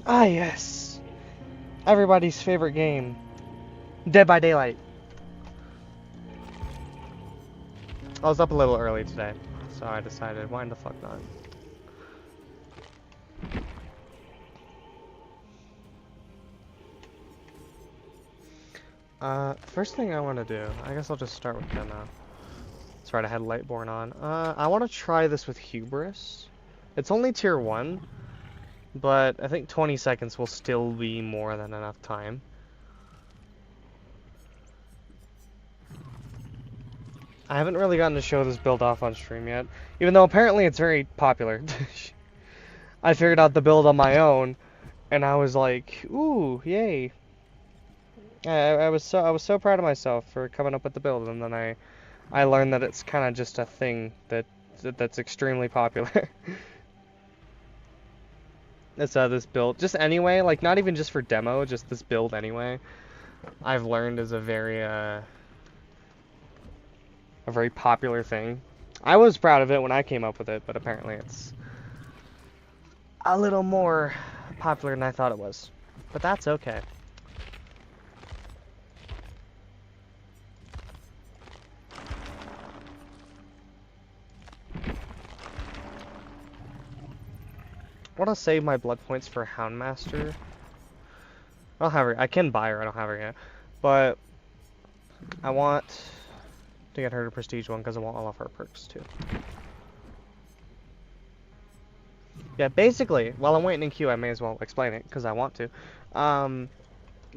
Ah, yes. Everybody's favorite game. Dead by Daylight. I was up a little early today, so I decided, why the fuck not? First thing I want to do, I guess I'll just start with demo. That's right, I had Lightborn on. I want to try this with Hubris. It's only tier 1, but I think 20 seconds will still be more than enough time. I haven't really gotten to show this build off on stream yet, even though apparently it's very popular. I figured out the build on my own, and I was like, ooh, yay. I was so proud of myself for coming up with the build, and then I learned that it's kind of just a thing that's extremely popular. It's this build, just anyway, like not even just for demo, just this build anyway. I've learned is a very popular thing. I was proud of it when I came up with it, but apparently it's a little more popular than I thought it was. But that's okay. I want to save my blood points for Houndmaster. I don't have her. I can buy her. I don't have her yet. But I want to get her to Prestige 1 because I want all of her perks too. Yeah, basically, while I'm waiting in queue, I may as well explain it because I want to.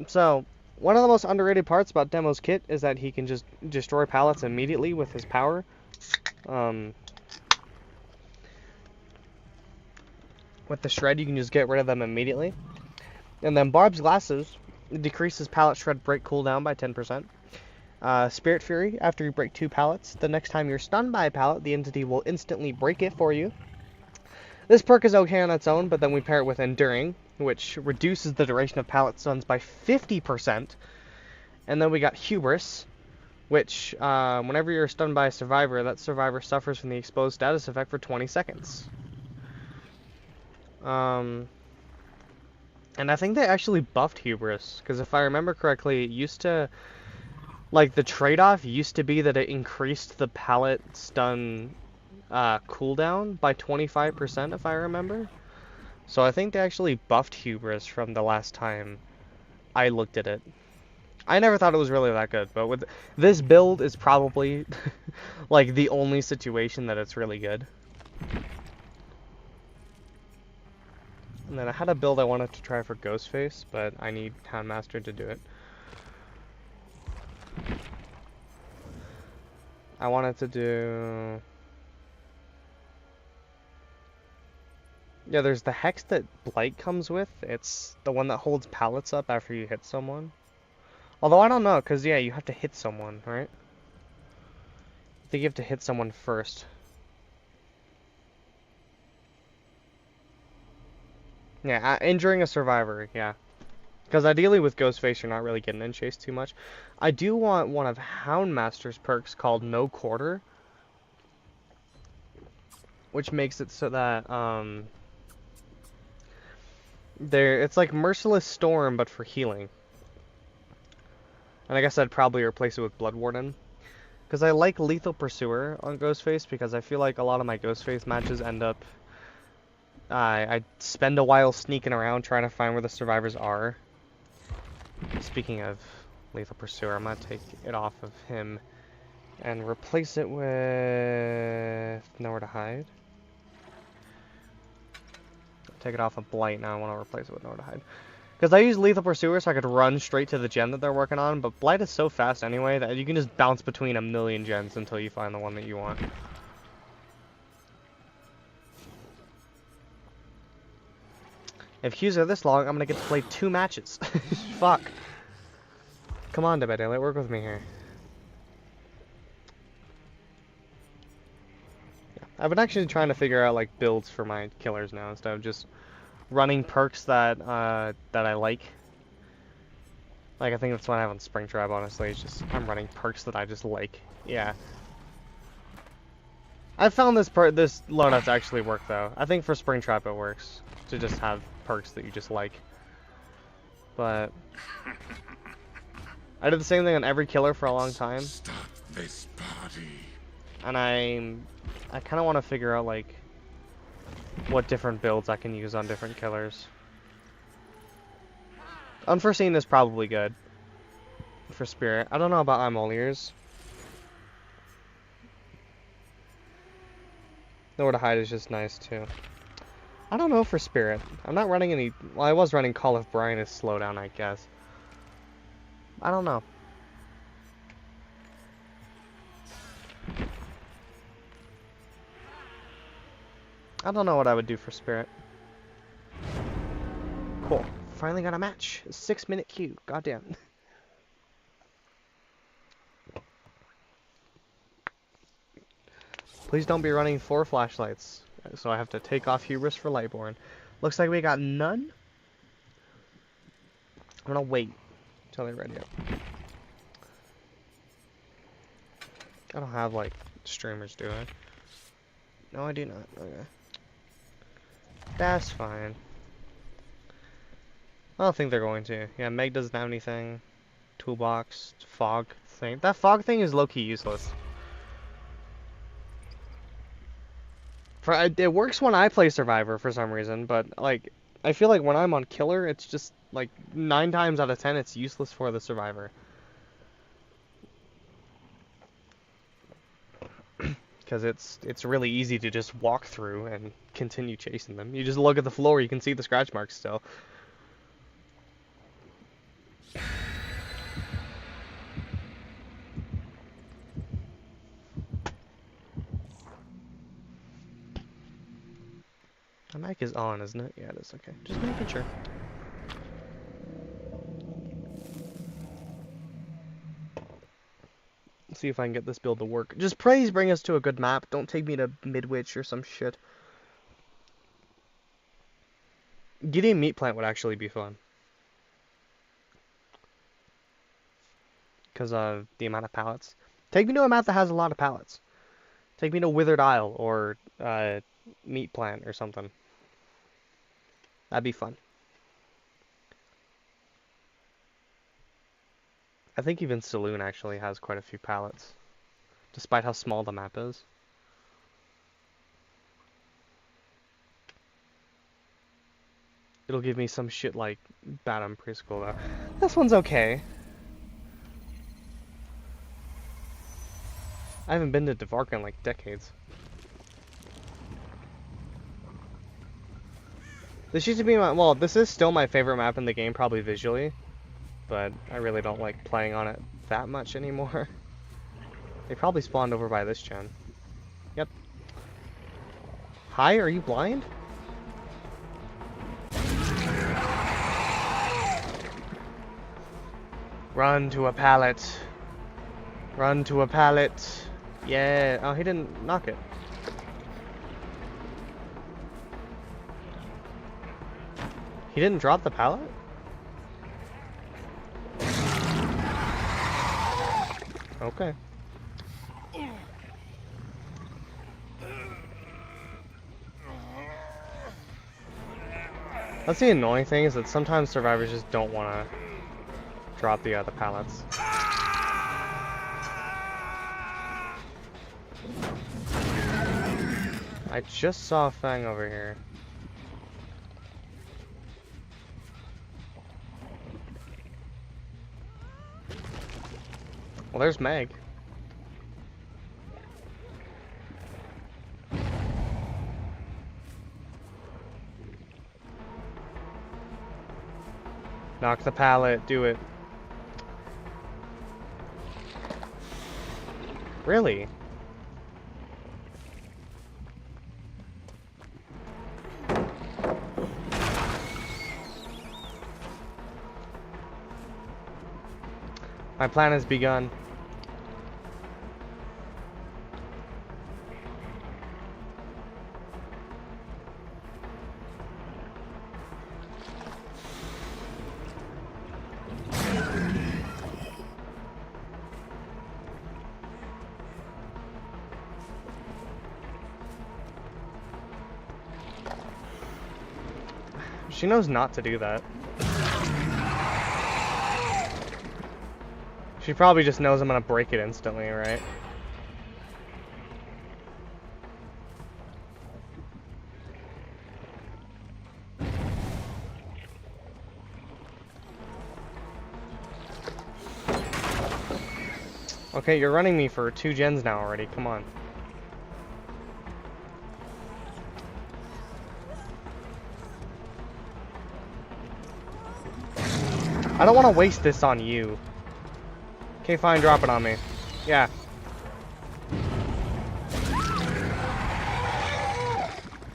So, one of the most underrated parts about Demo's kit is that he can just destroy pallets immediately with his power. With the shred, you can just get rid of them immediately. And then Barb's Glasses decreases pallet shred break cooldown by 10%. Spirit Fury, after you break 2 pallets, the next time you're stunned by a pallet, the entity will instantly break it for you. This perk is okay on its own, but then we pair it with Enduring, which reduces the duration of pallet stuns by 50%. And then we got Hubris, which, whenever you're stunned by a survivor, that survivor suffers from the exposed status effect for 20 seconds. And I think they actually buffed Hubris, because if I remember correctly, it used to, like, the trade-off used to be that it increased the pallet stun cooldown by 25%, if I remember. So I think they actually buffed Hubris from the last time I looked at it. I never thought it was really that good, but with this build is probably like the only situation that it's really good. And then I had a build I wanted to try for Ghostface, but I need Houndmaster to do it. I wanted to do... Yeah, there's the Hex that Blight comes with. It's the one that holds pallets up after you hit someone. Although I don't know, because yeah, you have to hit someone, right? I think you have to hit someone first. Yeah, injuring a survivor, yeah. Because ideally with Ghostface, you're not really getting in chase too much. I do want one of Houndmaster's perks called No Quarter, which makes it so that it's like Merciless Storm but for healing. And I guess I'd probably replace it with Blood Warden. Because I like Lethal Pursuer on Ghostface because I feel like a lot of my Ghostface matches end up I spend a while sneaking around trying to find where the survivors are. Speaking of Lethal Pursuer, I'm going to take it off of him and replace it with Nowhere to Hide. Take it off of Blight, now I want to replace it with Nowhere to Hide. Because I use Lethal Pursuer so I could run straight to the gen that they're working on, but Blight is so fast anyway that you can just bounce between a million gens until you find the one that you want. If queues are this long, I'm going to get to play 2 matches. Fuck. Come on, Dead by Daylight, work with me here. Yeah. I've been actually trying to figure out like builds for my killers now instead of just running perks that that I like. Like I think that's what I have on Springtrap, honestly. It's just I'm running perks that I just like. Yeah. I found this loadout to actually work though. I think for Springtrap it works to just have perks that you just like. But I did the same thing on every killer for a long time. Stop this party. And I kind of want to figure out like what different builds I can use on different killers. Unforeseen is probably good for Spirit. I don't know about Imoliers. Nowhere to hide is just nice too. I don't know for Spirit. I'm not running any. Well, I was running Call of Brian as slowdown, I guess. I don't know. I don't know what I would do for Spirit. Cool. Finally got a match. 6-minute queue. Goddamn. Please don't be running 4 flashlights. So I have to take off Hubris for Lightborn. Looks like we got none. I'm gonna wait until they're ready up. I don't have like streamers, do I? No, I do not. Okay. That's fine. I don't think they're going to. Yeah, Meg doesn't have anything. Toolbox, fog thing. That fog thing is low-key useless. It works when I play Survivor for some reason, but like I feel like when I'm on Killer, it's just like 9 times out of 10 it's useless for the Survivor. Because it's really easy to just walk through and continue chasing them. You just look at the floor, you can see the scratch marks still. The mic is on, isn't it? Yeah, it is. Okay, just making sure. Let's see if I can get this build to work. Just please bring us to a good map. Don't take me to Midwich or some shit. Gideon Meat Plant would actually be fun. Because of the amount of pallets. Take me to a map that has a lot of pallets. Take me to Withered Isle or Meat Plant or something. That'd be fun. I think even Saloon actually has quite a few pallets. Despite how small the map is. It'll give me some shit like Badham Preschool though. This one's okay. I haven't been to Dvarka in like decades. This used to be my, well, this is still my favorite map in the game, probably visually. But I really don't like playing on it that much anymore. They probably spawned over by this gen. Yep. Hi, are you blind? Run to a pallet. Run to a pallet. Yeah. Oh, he didn't knock it. He didn't drop the pallet? Okay. That's the annoying thing, is that sometimes survivors just don't want to drop the other pallets. I just saw Fang over here. Well, there's Meg. Knock the pallet, do it. Really? My plan has begun. She knows not to do that. She probably just knows I'm gonna break it instantly, right? Okay, you're running me for 2 gens now already, come on. I don't want to waste this on you. Okay, fine, drop it on me. Yeah.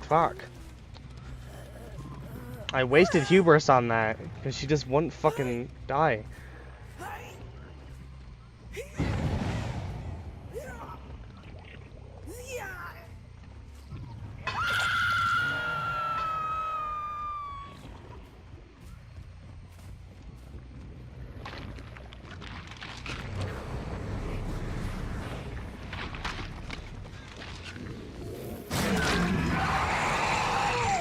Fuck. I wasted hubris on that, because she just wouldn't fucking die.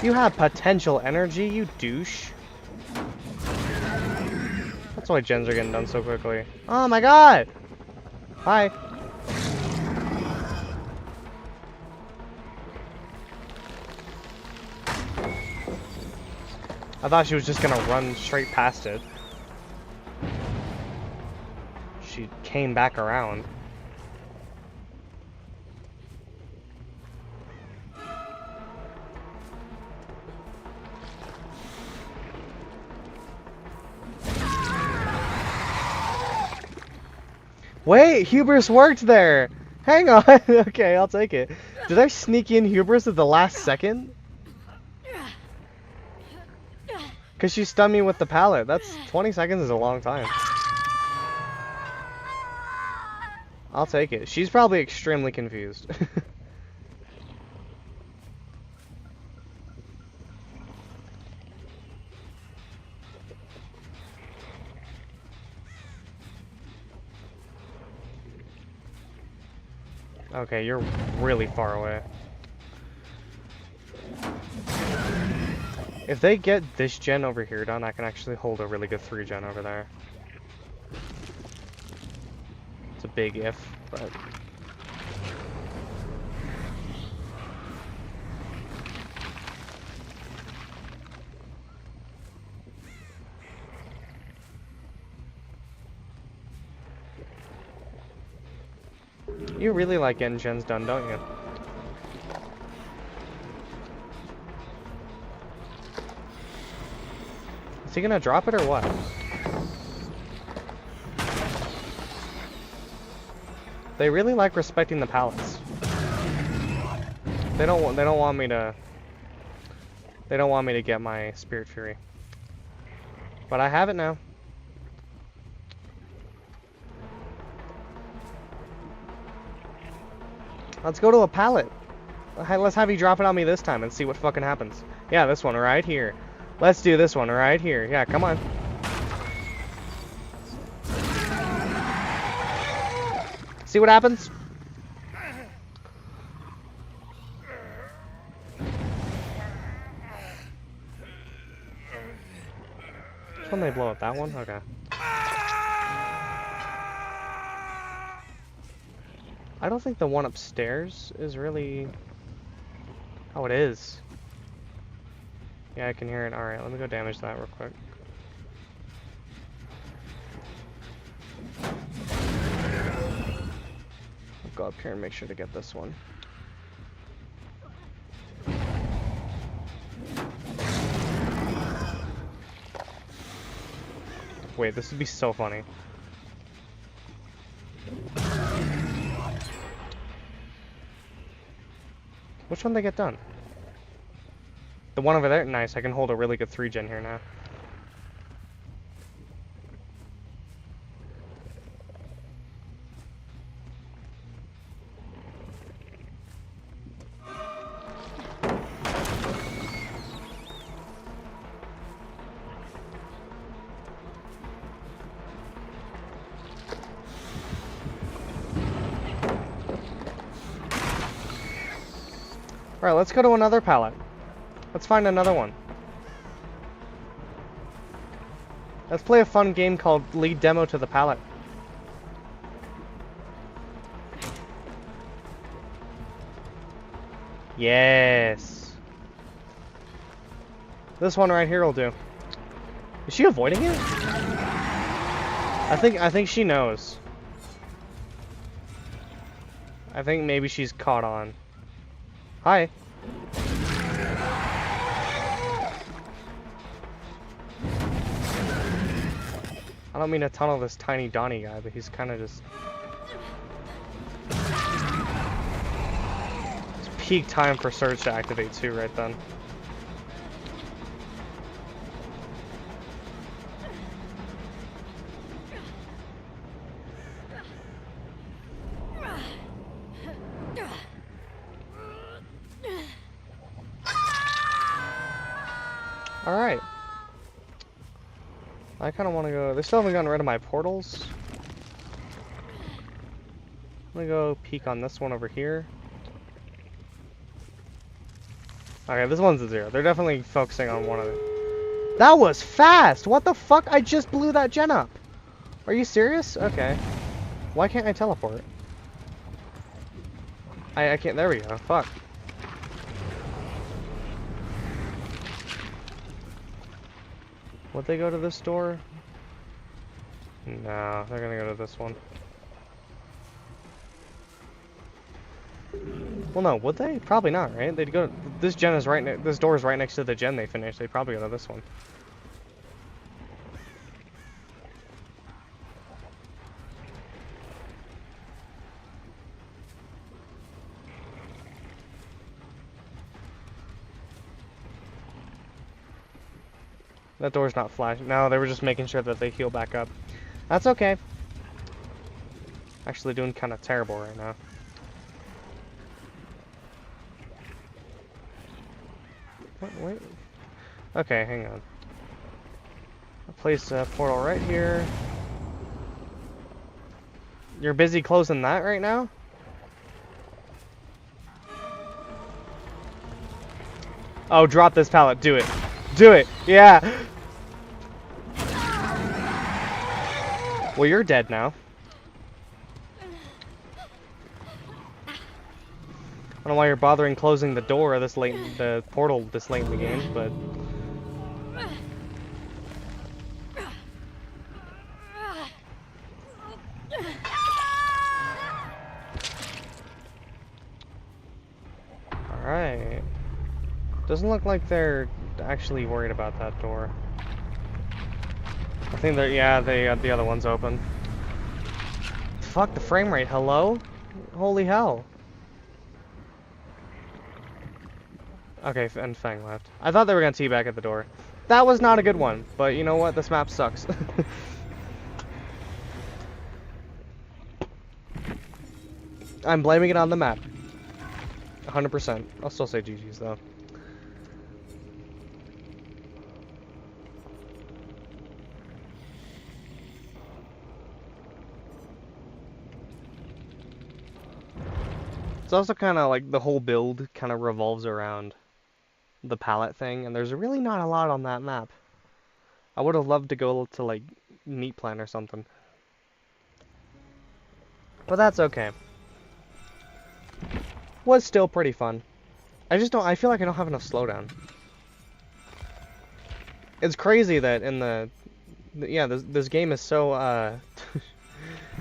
You have potential energy, you douche. That's why gens are getting done so quickly. Oh my god! Hi. I thought she was just gonna run straight past it. She came back around. Wait, hubris worked there! Hang on! Okay, I'll take it. Did I sneak in hubris at the last second? Because she stunned me with the pallet. That's 20 seconds is a long time. I'll take it. She's probably extremely confused. Okay, you're really far away. If they get this gen over here done, I can actually hold a really good 3 gen over there. It's a big if, but... You really like getting gens done, don't you? Is he gonna drop it or what? They really like respecting the pallets. They don't want me to get my Spirit Fury. But I have it now. Let's go to a pallet. Let's have you drop it on me this time and see what fucking happens. Yeah, this one right here. Let's do this one right here. Yeah, come on. See what happens? Which one they blow up? That one? Okay. I don't think the one upstairs is really... Oh, it is. Yeah, I can hear it. Alright, let me go damage that real quick. I'll go up here and make sure to get this one. Wait, this would be so funny. Which one they get done? The one over there? Nice, I can hold a really good 3 gen here now. Alright, let's go to another pallet. Let's find another one. Let's play a fun game called Lead Demo to the Pallet. Yes. This one right here will do. Is she avoiding it? I think she knows. I think maybe she's caught on. Hi. I don't mean to tunnel this tiny Donnie guy, but he's kind of just... It's peak time for Surge to activate too, right then. Alright. I kind of want to go... They still haven't gotten rid of my portals. I'm gonna go peek on this one over here. Okay, this one's a 0. They're definitely focusing on one of them. That was fast! What the fuck? I just blew that gen up. Are you serious? Okay. Why can't I teleport? I can't... There we go. Fuck. Would they go to this door? No, they're gonna go to this one. Well, no, would they? Probably not, right? They'd go to... This gen is right... This door is right next to the gen they finished. They'd probably go to this one. That door's not flashing. No, they were just making sure that they heal back up. That's okay. Actually doing kind of terrible right now. What? Wait. Okay, hang on. I'll place a portal right here. You're busy closing that right now? Oh, drop this pallet. Do it. Do it. Yeah. Well, you're dead now. I don't know why you're bothering closing the door this late, the portal this late in the game, but... Alright. Doesn't look like they're actually worried about that door. I think they're, yeah, the other one's open. Fuck the frame rate, hello? Holy hell. Okay, and Fang left. I thought they were gonna teabag at the door. That was not a good one, but you know what? This map sucks. I'm blaming it on the map. 100%. I'll still say GG's though. It's also kind of like the whole build kind of revolves around the pallet thing, and there's really not a lot on that map. I would have loved to go to like Meat Plant or something. But that's okay. Was still pretty fun. I just don't, I feel like I don't have enough slowdown. It's crazy that in the yeah, this game is so,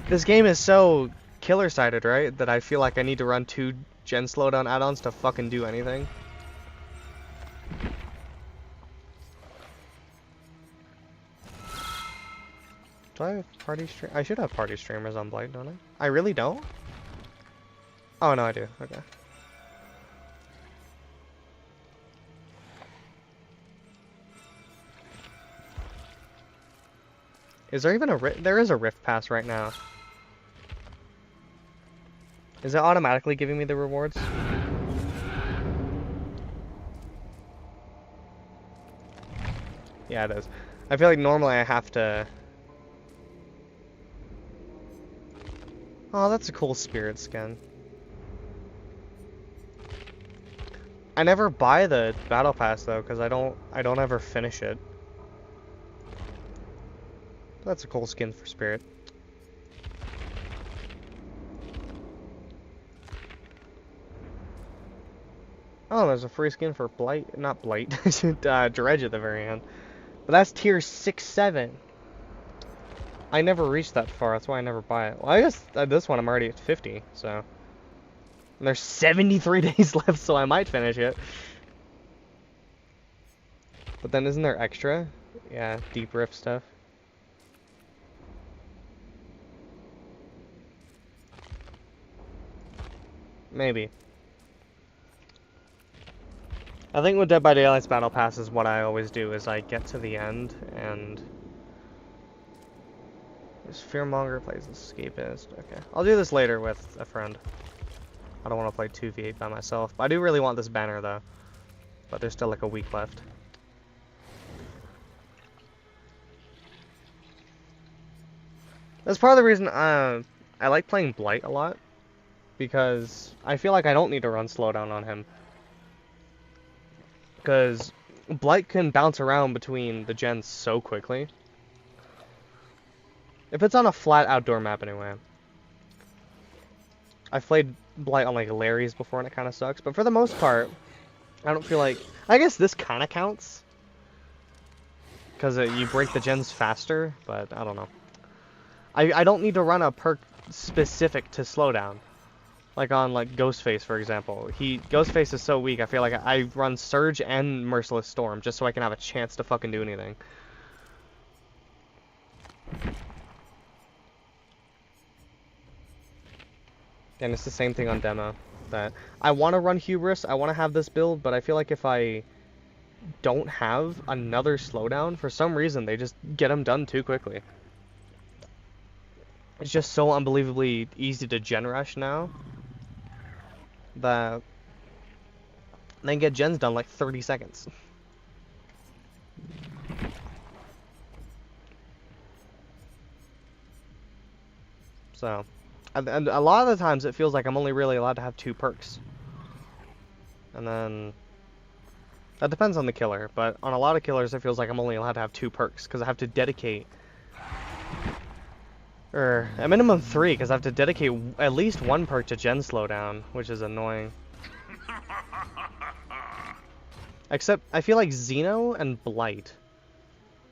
this game is so killer-sided, right? That I feel like I need to run 2 gen slowdown add-ons to fucking do anything. Do I have party stream? I should have party streamers on Blight, don't I? I really don't? Oh, no, I do. Okay. Is there even a rift? There is a rift pass right now. Is it automatically giving me the rewards? Yeah, it is. I feel like normally I have to... Oh, that's a cool spirit skin. I never buy the battle pass though, because I don't ever finish it. That's a cool skin for Spirit. Oh, there's a free skin for Blight. Not Blight. Dredge at the very end. But that's tier 6-7. I never reached that far. That's why I never buy it. Well, I guess this one I'm already at 50, so. And there's 73 days left, so I might finish it. But then isn't there extra? Yeah, deep rift stuff. Maybe. I think with Dead by Daylight's Battle Pass is what I always do, is I get to the end and... This Fearmonger plays Escapist. Okay. I'll do this later with a friend. I don't want to play 2v8 by myself. I do really want this banner though. But there's still like a week left. That's part of the reason I like playing Blight a lot. Because I feel like I don't need to run slowdown on him. Because Blight can bounce around between the gens so quickly. If it's on a flat outdoor map anyway. I've played Blight on like Larry's before and it kind of sucks. But for the most part, I don't feel like... I guess this kind of counts. Because you break the gens faster, but I don't know. I don't need to run a perk specific to slowdown. Like on like Ghostface, for example. Ghostface is so weak, I feel like I run Surge and Merciless Storm just so I can have a chance to fucking do anything. And it's the same thing on demo. That I want to run Hubris, I want to have this build, but I feel like if I don't have another slowdown, for some reason they just get them done too quickly. It's just so unbelievably easy to gen rush now that they can get gens done like 30 seconds. So, and a lot of the times it feels like I'm only really allowed to have 2 perks. And then, that depends on the killer, but on a lot of killers it feels like I'm only allowed to have 2 perks, because I have to dedicate, or a minimum 3, because I have to dedicate at least 1 perk to gen slowdown, which is annoying. Except, I feel like Xeno and Blight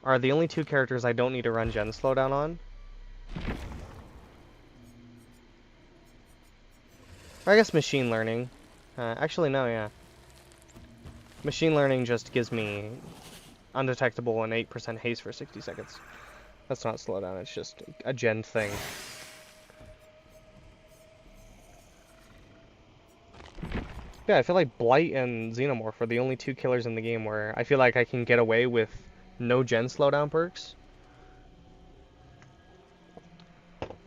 are the only 2 characters I don't need to run gen slowdown on. Or I guess Machine Learning. Actually, no, yeah. Machine Learning just gives me undetectable and 8% haste for 60 seconds. That's not slowdown, it's just a gen thing. Yeah, I feel like Blight and Xenomorph are the only 2 killers in the game where I feel like I can get away with no gen slowdown perks.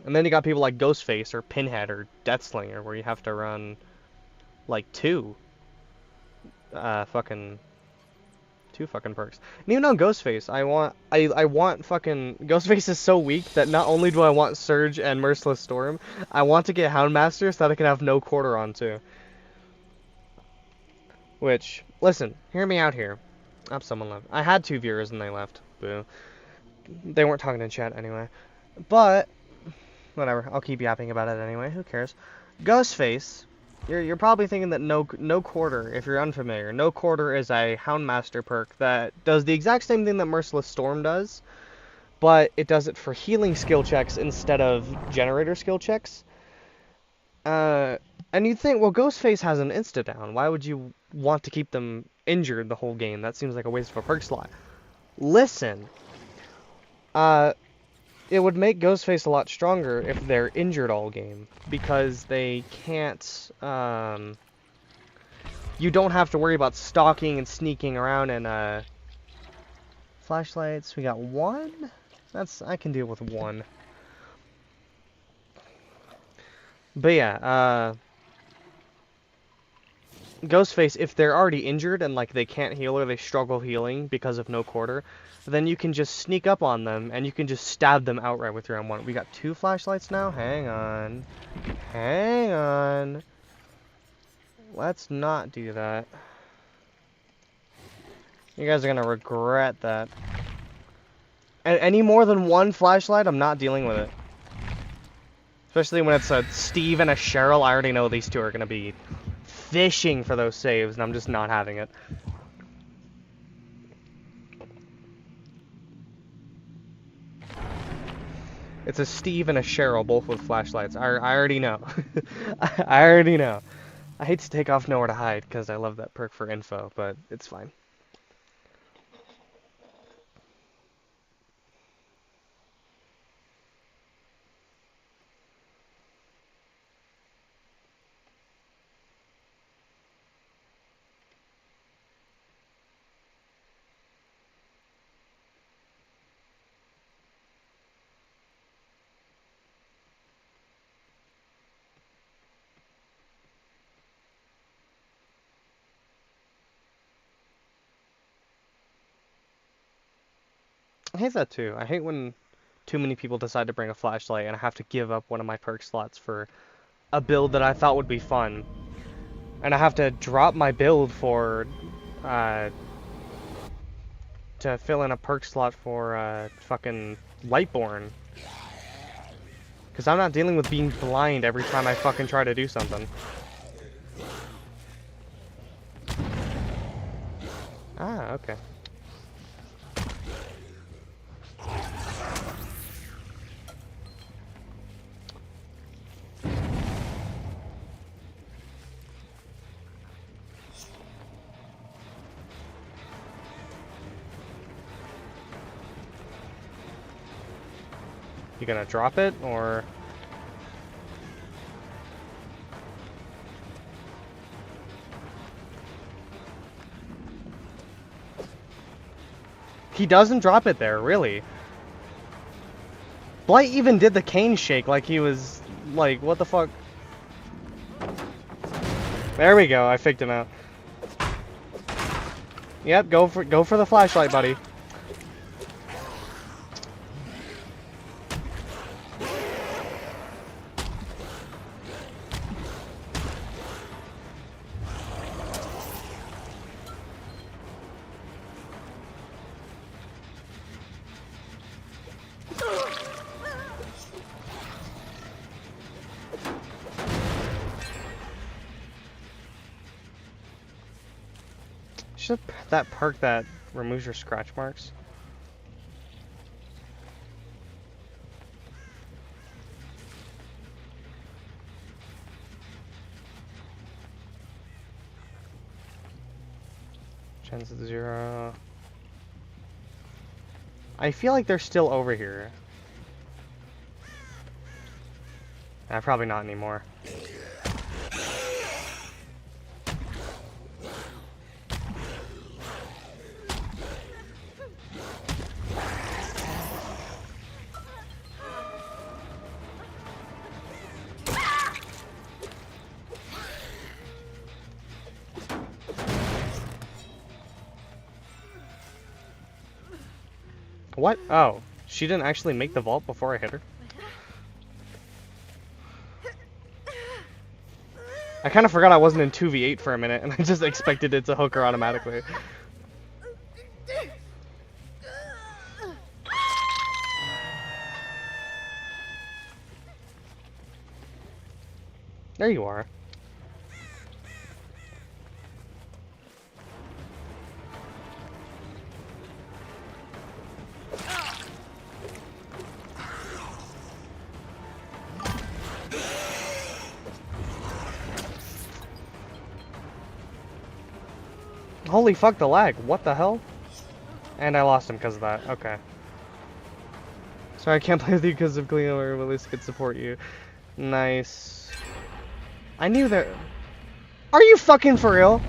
And then you got people like Ghostface or Pinhead or Deathslinger where you have to run like 2 fucking perks. And even on Ghostface, I want fucking... Ghostface is so weak that not only do I want Surge and Merciless Storm, I want to get Houndmaster so that I can have no quarter on too. Which, listen, hear me out here. Oh, someone left. I had 2 viewers and they left. Boo. They weren't talking in chat anyway. But, whatever, I'll keep yapping about it anyway, who cares. Ghostface, you're probably thinking that no quarter, if you're unfamiliar. No quarter is a Houndmaster perk that does the exact same thing that Merciless Storm does, but it does it for healing skill checks instead of generator skill checks. And you'd think, well, Ghostface has an insta-down. Why would you want to keep them injured the whole game? That seems like a waste of a perk slot. Listen. It would make Ghostface a lot stronger if they're injured all game. Because they can't, you don't have to worry about stalking and sneaking around and, flashlights. We got 1? I can deal with 1. But yeah, Ghostface, if they're already injured and like they can't heal or they struggle healing because of no quarter, then you can just sneak up on them and you can just stab them outright with your M1. We got 2 flashlights now? Hang on. Hang on. Let's not do that. You guys are gonna regret that. Any more than one flashlight, I'm not dealing with it. Especially when it's a Steve and a Cheryl. I already know these two are going to be fishing for those saves, and I'm just not having it. It's a Steve and a Cheryl, both with flashlights. I already know. I already know. I hate to take off Nowhere to Hide, because I love that perk for info, but it's fine. I hate that too. I hate when too many people decide to bring a flashlight and I have to give up one of my perk slots for a build that I thought would be fun. And I have to drop my build for, to fill in a perk slot for, fucking Lightborn. Because I'm not dealing with being blind every time I fucking try to do something. Ah, okay. You gonna drop it, or...? He doesn't drop it there, really. Blight even did the cane shake like he was... like, what the fuck? There we go, I faked him out. Yep, go for the flashlight, buddy. Should that perk that removes your scratch marks. Chance of 0. I feel like they're still over here. Probably not anymore. What? Oh, she didn't actually make the vault before I hit her? I kind of forgot I wasn't in 2v8 for a minute, and I just expected it to hook her automatically. There you are. Holy fuck, the lag. What the hell? And I lost him because of that. Okay. Sorry, I can't play with you because of Cleo or Willis could support you. Nice. I knew that. Are you fucking for real?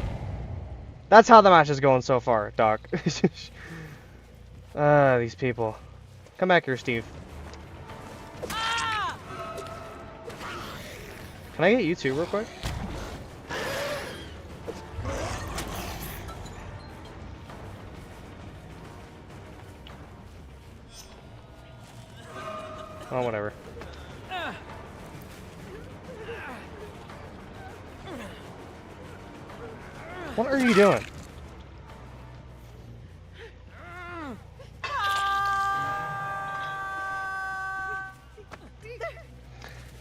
That's how the match is going so far, Doc. These people. Come back here, Steve. Can I get you two real quick? Oh, whatever. What are you doing?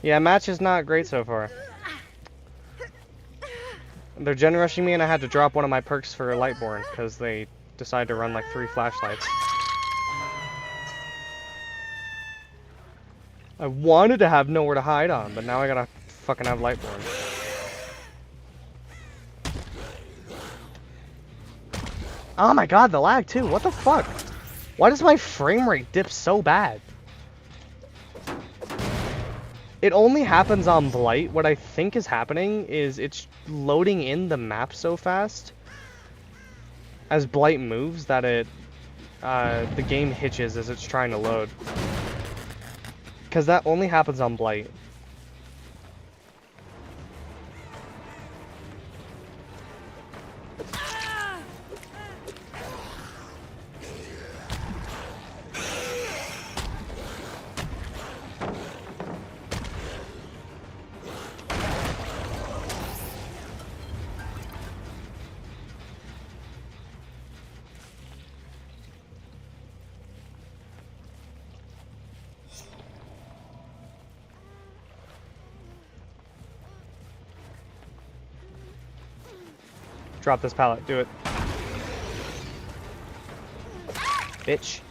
Yeah, match is not great so far. They're gen rushing me, and I had to drop one of my perks for Lightborn because they decided to run like 3 flashlights. I wanted to have nowhere to hide on, but now I gotta fucking have Lightborn. Oh my god, the lag too. What the fuck? Why does my frame rate dip so bad? It only happens on Blight. What I think is happening is it's loading in the map so fast as Blight moves that the game hitches as it's trying to load. Because that only happens on Blight. Drop this pallet. Do it. Bitch.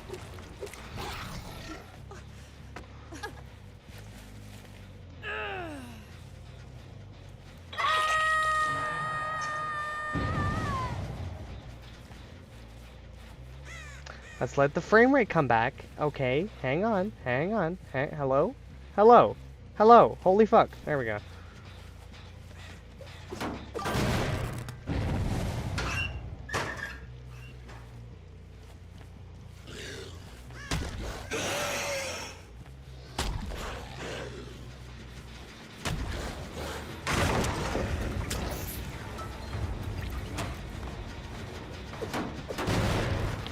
Let's let the frame rate come back. Okay, hang on, hang on. Hello? Hello? Hello? Holy fuck. There we go.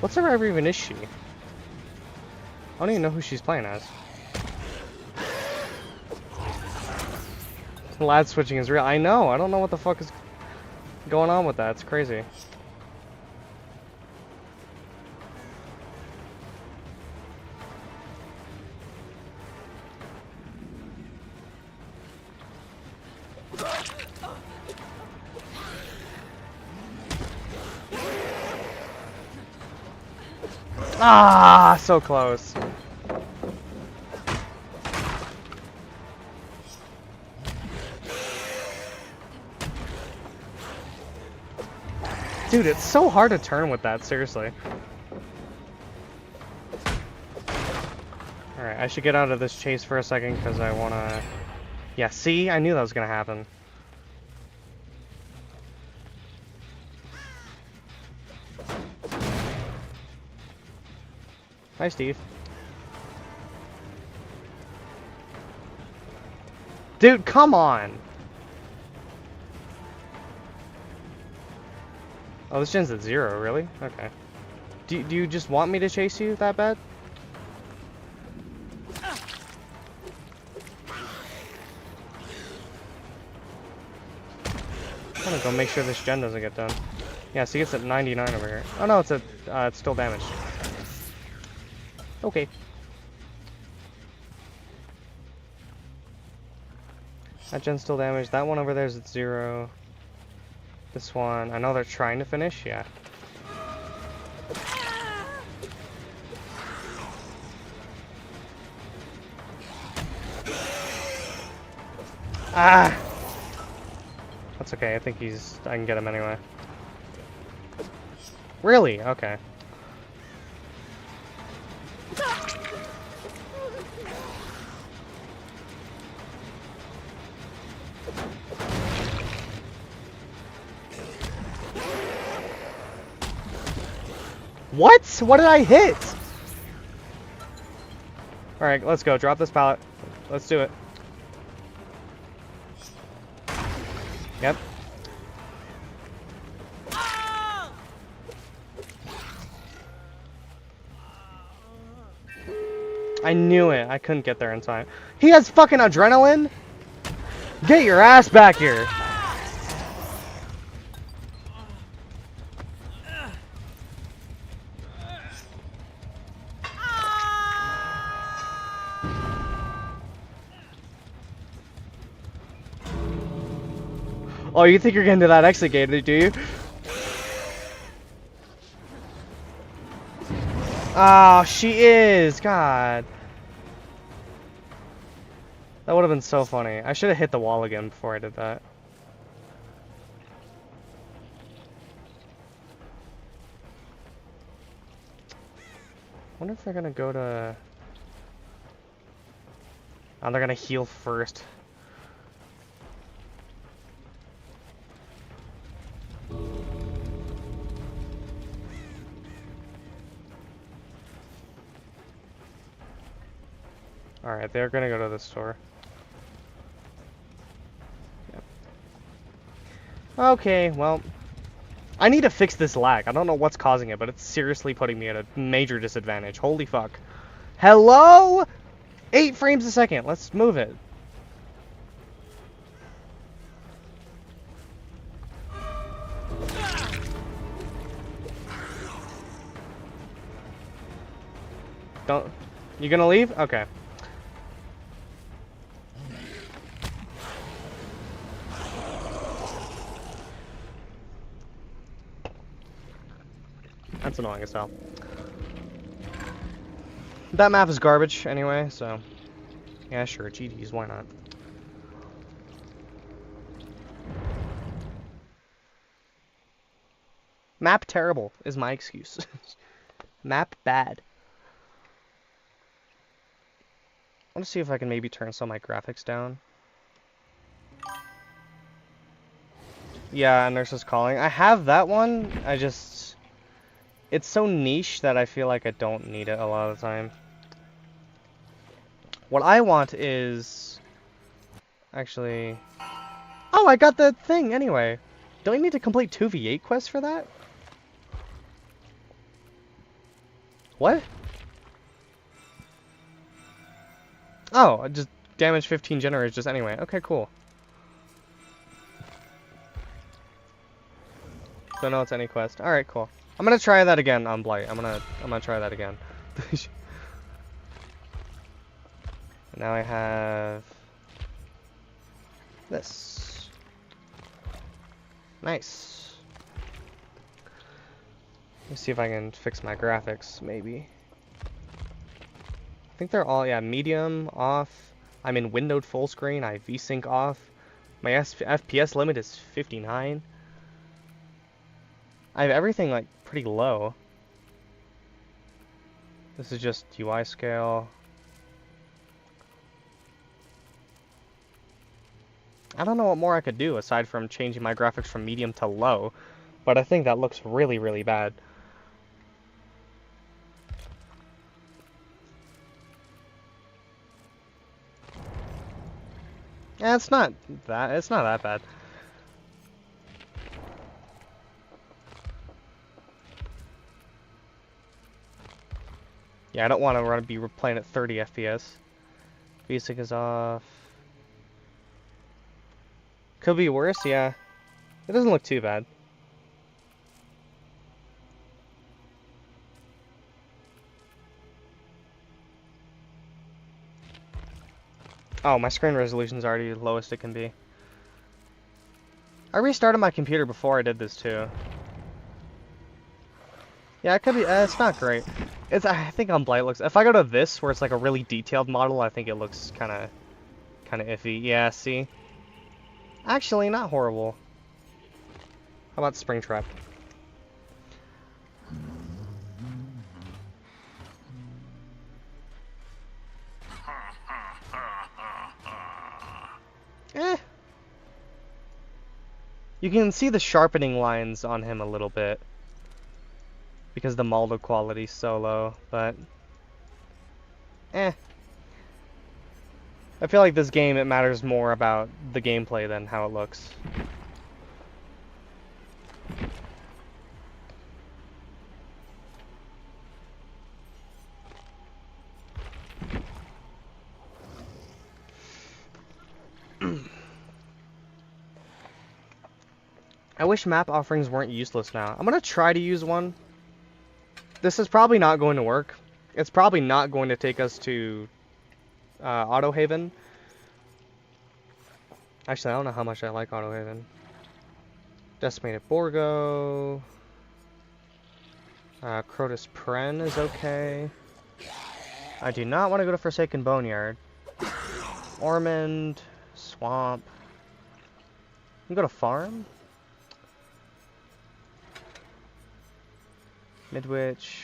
What survivor even is she? I don't even know who she's playing as. Lad switching is real. I know. I don't know what the fuck is going on with that. It's crazy. Ah, so close. Dude, it's so hard to turn with that, seriously. Alright, I should get out of this chase for a second because I want to... Yeah, see? I knew that was going to happen. Hi, Steve. Dude, come on! Oh, this gen's at 0, really? Okay. Do you just want me to chase you that bad? I'm gonna go make sure this gen doesn't get done. Yeah, see, it's at 99 over here. Oh no, it's still damaged. Okay. That gen's still damaged. That one over there is at 0. This one, I know they're trying to finish, yeah. Ah! That's okay, I think I can get him anyway. Really? Okay. What? What did I hit? Alright, let's go. Drop this pallet. Let's do it. Yep. I knew it. I couldn't get there in time. He has fucking adrenaline? Get your ass back here. Oh, you think you're getting to that exit gate, do you? Oh, she is. God. That would have been so funny. I should have hit the wall again before I did that. I wonder if they're gonna go to... Oh, they're gonna heal first. Alright, they're gonna go to the store. Yep. Okay, well... I need to fix this lag. I don't know what's causing it, but it's seriously putting me at a major disadvantage. Holy fuck. Hello?! 8 frames a second. Let's move it. Don't... You gonna leave? Okay. That's annoying as hell. That map is garbage anyway, so... Yeah, sure, GDs, why not? Map terrible is my excuse. Map bad. I want to see if I can maybe turn some of my graphics down. Yeah, Nurse is Calling. I have that one, I just... It's so niche that I feel like I don't need it a lot of the time. What I want is... Actually... Oh, I got the thing anyway. Don't you need to complete 2 V8 quests for that? What? Oh, just damage 15 generators just anyway. Okay, cool. Don't know it's any quest. Alright, cool. I'm gonna try that again on Blight. I'm gonna try that again. Now I have this. Nice. Let's see if I can fix my graphics, maybe. I think they're all, yeah, medium, off. I'm in windowed full screen. I have VSync off. My FPS limit is 59. I have everything, like, pretty low. This is just UI scale. I don't know what more I could do aside from changing my graphics from medium to low, but I think that looks really, really bad. Yeah, it's not that bad. Yeah, I don't want to be playing at 30 FPS. VSync is off. Could be worse, yeah. It doesn't look too bad. Oh, my screen resolution is already the lowest it can be. I restarted my computer before I did this too. Yeah, it could be. It's not great. I think on Blight looks. If I go to this, where it's like a really detailed model, I think it looks kind of iffy. Yeah, see. Actually, not horrible. How about Springtrap? Eh. You can see the sharpening lines on him a little bit. Because the Maldo quality's so low, but... Eh. I feel like this game, it matters more about the gameplay than how it looks. I wish map offerings weren't useless now. I'm gonna try to use one. This is probably not going to work. It's probably not going to take us to Autohaven. Actually, I don't know how much I like Autohaven. Decimated Borgo. Crotus Pren is okay. I do not want to go to Forsaken Boneyard. Ormond, Swamp. You can go to Farm? Midwich.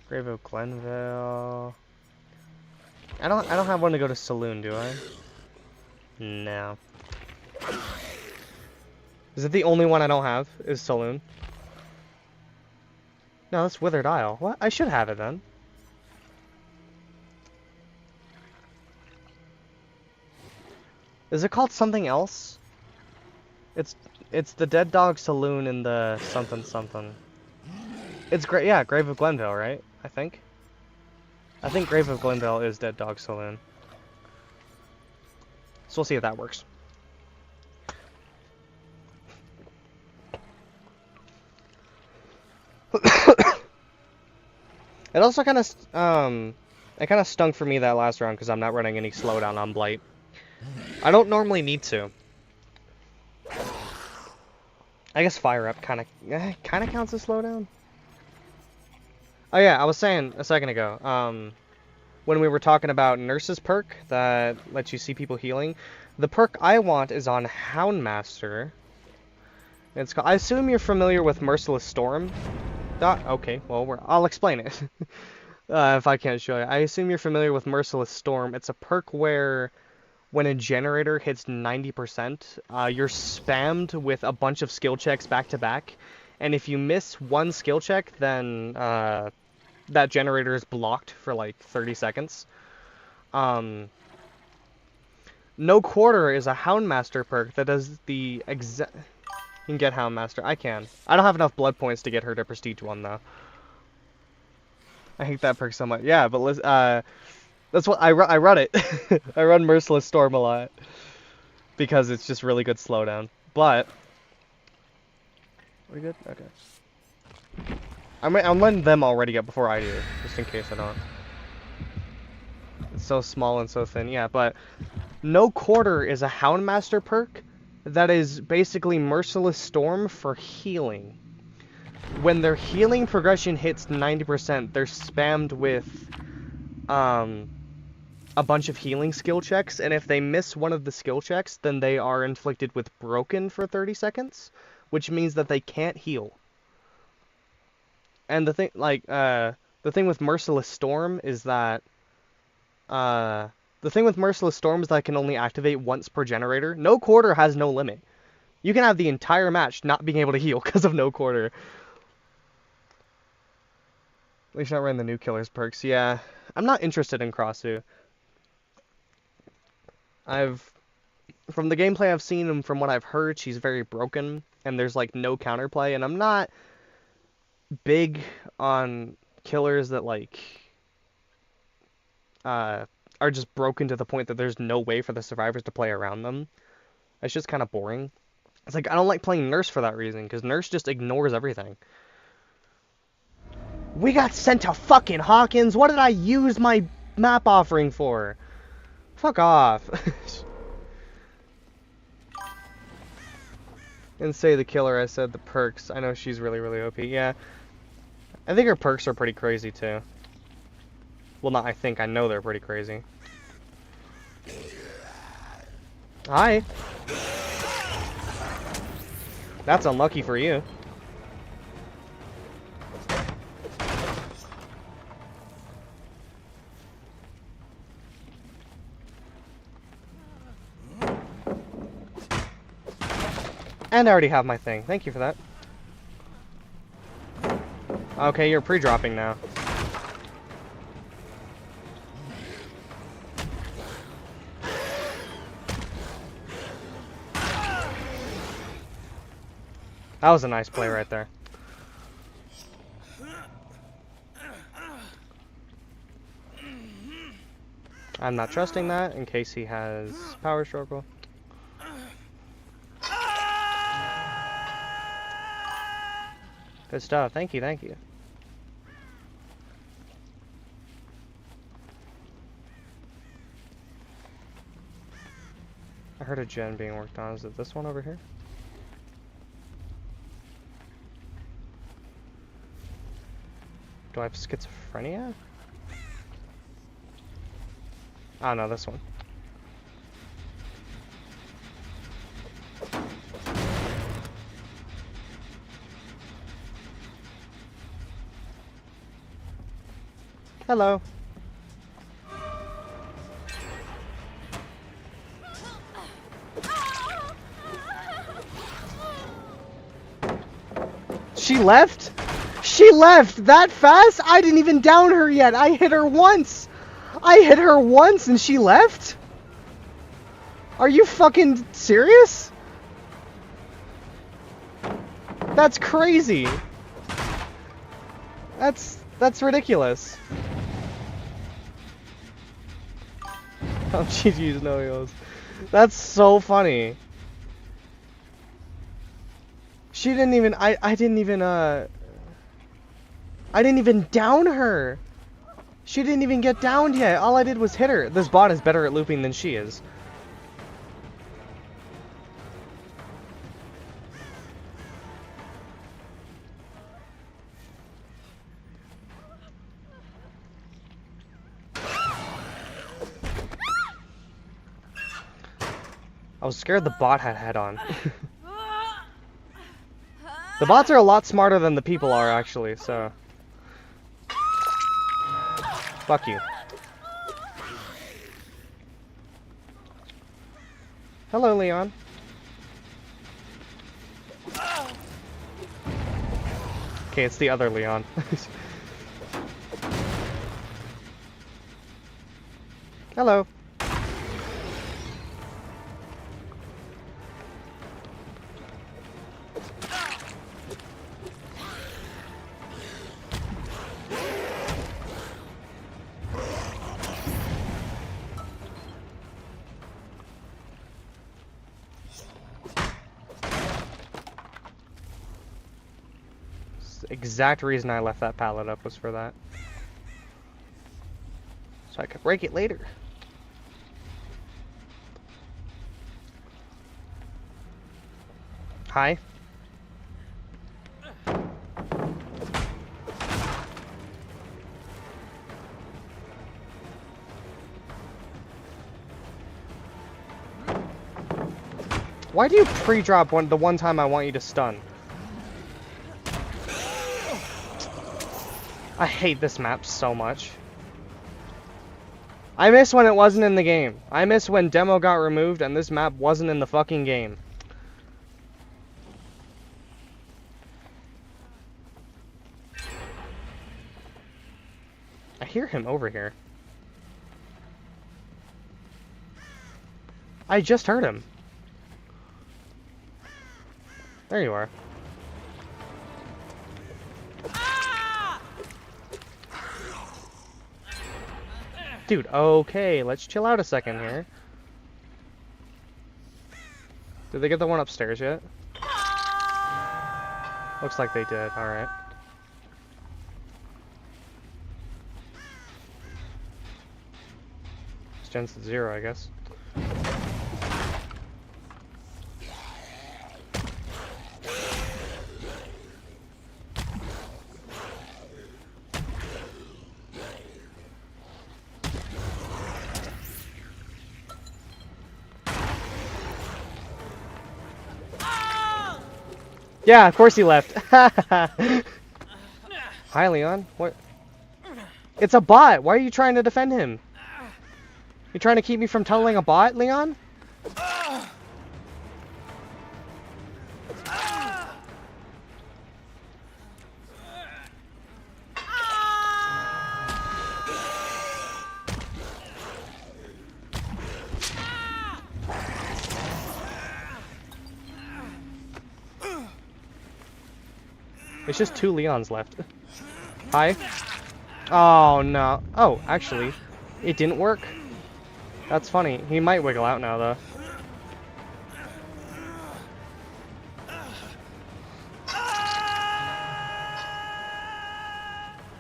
Grave of Glenville. I don't have one to go to Saloon, do I? No. Is it the only one I don't have? Is Saloon? No, that's Withered Isle. What? I should have it then. Is it called something else? It's the Dead Dog Saloon in the something something. It's great. Yeah, Grave of Glenville, right? I think Grave of Glenville is Dead Dog Saloon. So we'll see if that works. It also kind of stunk for me that last round because I'm not running any slowdown on Blight. I don't normally need to. I guess Fire Up kind of counts as slowdown. Oh yeah, I was saying a second ago, when we were talking about Nurse's perk that lets you see people healing, the perk I want is on Houndmaster. It's called, I assume you're familiar with Merciless Storm. Okay, well, I'll explain it. If I can't show you. I assume you're familiar with Merciless Storm. It's a perk where when a generator hits 90%, you're spammed with a bunch of skill checks back to back. And if you miss one skill check, then that generator is blocked for like 30 seconds. No Quarter is a Houndmaster perk that does the exact... You can get Houndmaster. I can. I don't have enough blood points to get her to Prestige 1, though. I hate that perk so much. Yeah, but that's what I run it. I run Merciless Storm a lot. Because it's just really good slowdown. But... Are we good? Okay. I'm letting them already get before I do, just in case I don't. It's so small and so thin. Yeah, but... No Quarter is a Houndmaster perk that is basically Merciless Storm for healing. When their healing progression hits 90%, they're spammed with a bunch of healing skill checks, and if they miss one of the skill checks, then they are inflicted with Broken for 30 seconds, which means that they can't heal. And the thing with Merciless Storm is that I can only activate once per generator. No Quarter has no limit. You can have the entire match not being able to heal because of No Quarter. At least not running the new Killer's perks. Yeah, I'm not interested in Crossu. From the gameplay I've seen and from what I've heard, she's very broken, and there's like no counterplay, and I'm not big on killers that like are just broken to the point that there's no way for the survivors to play around them. It's just kind of boring. It's like, I don't like playing Nurse for that reason, because Nurse just ignores everything. We got sent to fucking Hawkins! What did I use my map offering for? Fuck off. And say the killer, I said the perks. I know she's really, really OP. Yeah. I think her perks are pretty crazy, too. Well, not I think, I know they're pretty crazy. Hi. That's unlucky for you. And I already have my thing. Thank you for that. Okay, you're pre-dropping now. That was a nice play right there. I'm not trusting that in case he has power struggle. Good stuff. Thank you, thank you. heard a gen being worked on. Is it this one over here? Do I have schizophrenia? Oh no, this one. Hello. She left? She left that fast? I didn't even down her yet. I hit her once. I hit her once and she left? Are you fucking serious? That's crazy. That's ridiculous. Oh, GG's no heals. That's so funny. She didn't even, I didn't even down her. She didn't even get downed yet. All I did was hit her. This bot is better at looping than she is. I was scared the bot had head on. The bots are a lot smarter than the people are, actually, so... Fuck you. Hello, Leon. Okay, it's the other Leon. Hello. Exact reason I left that pallet up was for that. So I could break it later. Hi. Why do you pre-drop the one time I want you to stun? I hate this map so much. I miss when it wasn't in the game. I miss when demo got removed and this map wasn't in the fucking game. I hear him over here. I just heard him. There you are. Dude, okay, let's chill out a second here. Did they get the one upstairs yet? Looks like they did, alright. This gen's at 0, I guess. Yeah, of course he left. Hi, Leon. What? It's a bot. Why are you trying to defend him? You trying to keep me from tunneling a bot, Leon? It's just 2 Leons left. Hi. Oh, no. Oh, actually, it didn't work. That's funny. He might wiggle out now, though.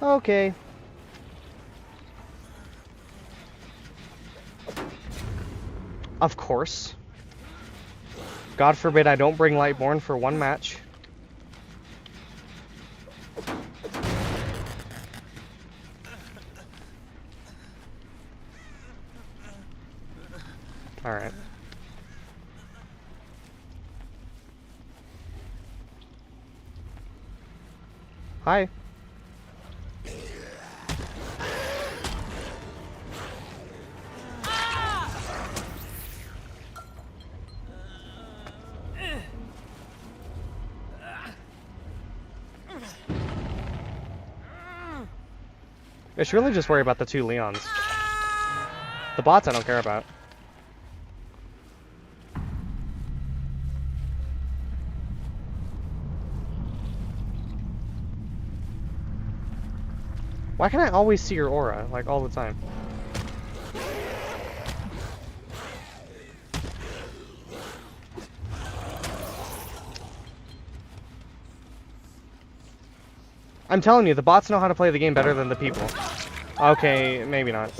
Okay. Of course. God forbid I don't bring Lightborn for one match. Alright. Hi. I should really just worry about the two Leons. The bots I don't care about. Why can't I always see your aura, like, all the time? I'm telling you, the bots know how to play the game better than the people. Okay, maybe not.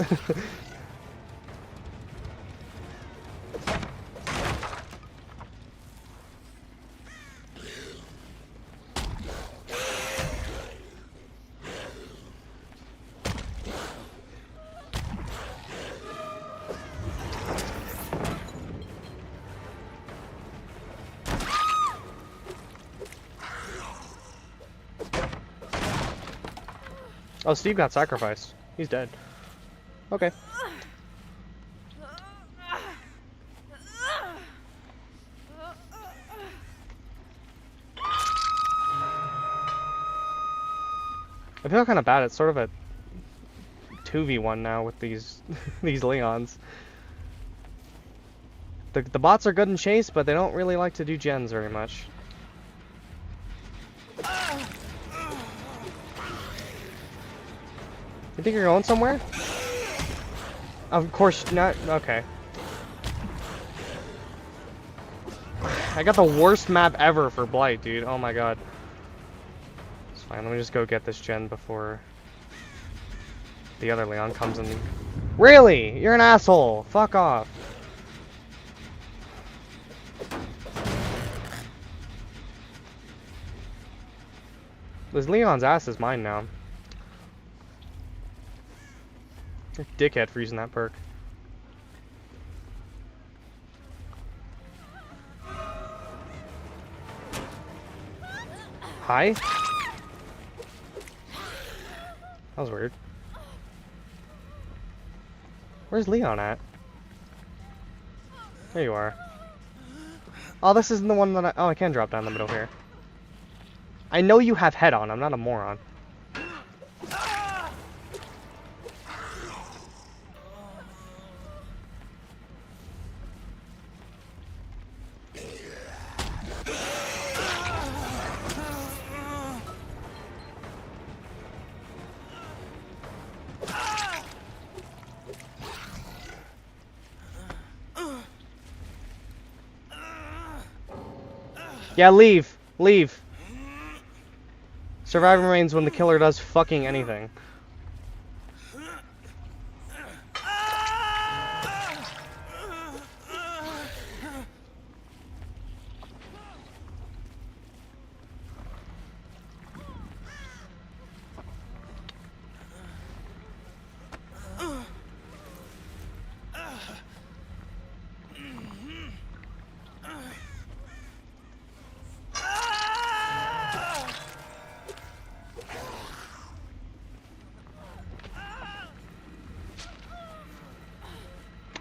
Oh, Steve got sacrificed. He's dead. Okay. I feel kind of bad. It's sort of a 2v1 now with these these Leons. The bots are good in chase, but they don't really like to do gens very much. You think you're going somewhere? Of course not. Okay. I got the worst map ever for Blight, dude. Oh my god. It's fine. Let me just go get this gen before the other Leon comes in. Really? You're an asshole. Fuck off. This Leon's ass is mine now. Dickhead for using that perk. Hi? That was weird. Where's Leon at? There you are. Oh, this isn't the one that I can drop down the middle here. I know you have head on. I'm not a moron. Yeah, leave. Leave. Survivor remains when the killer does fucking anything.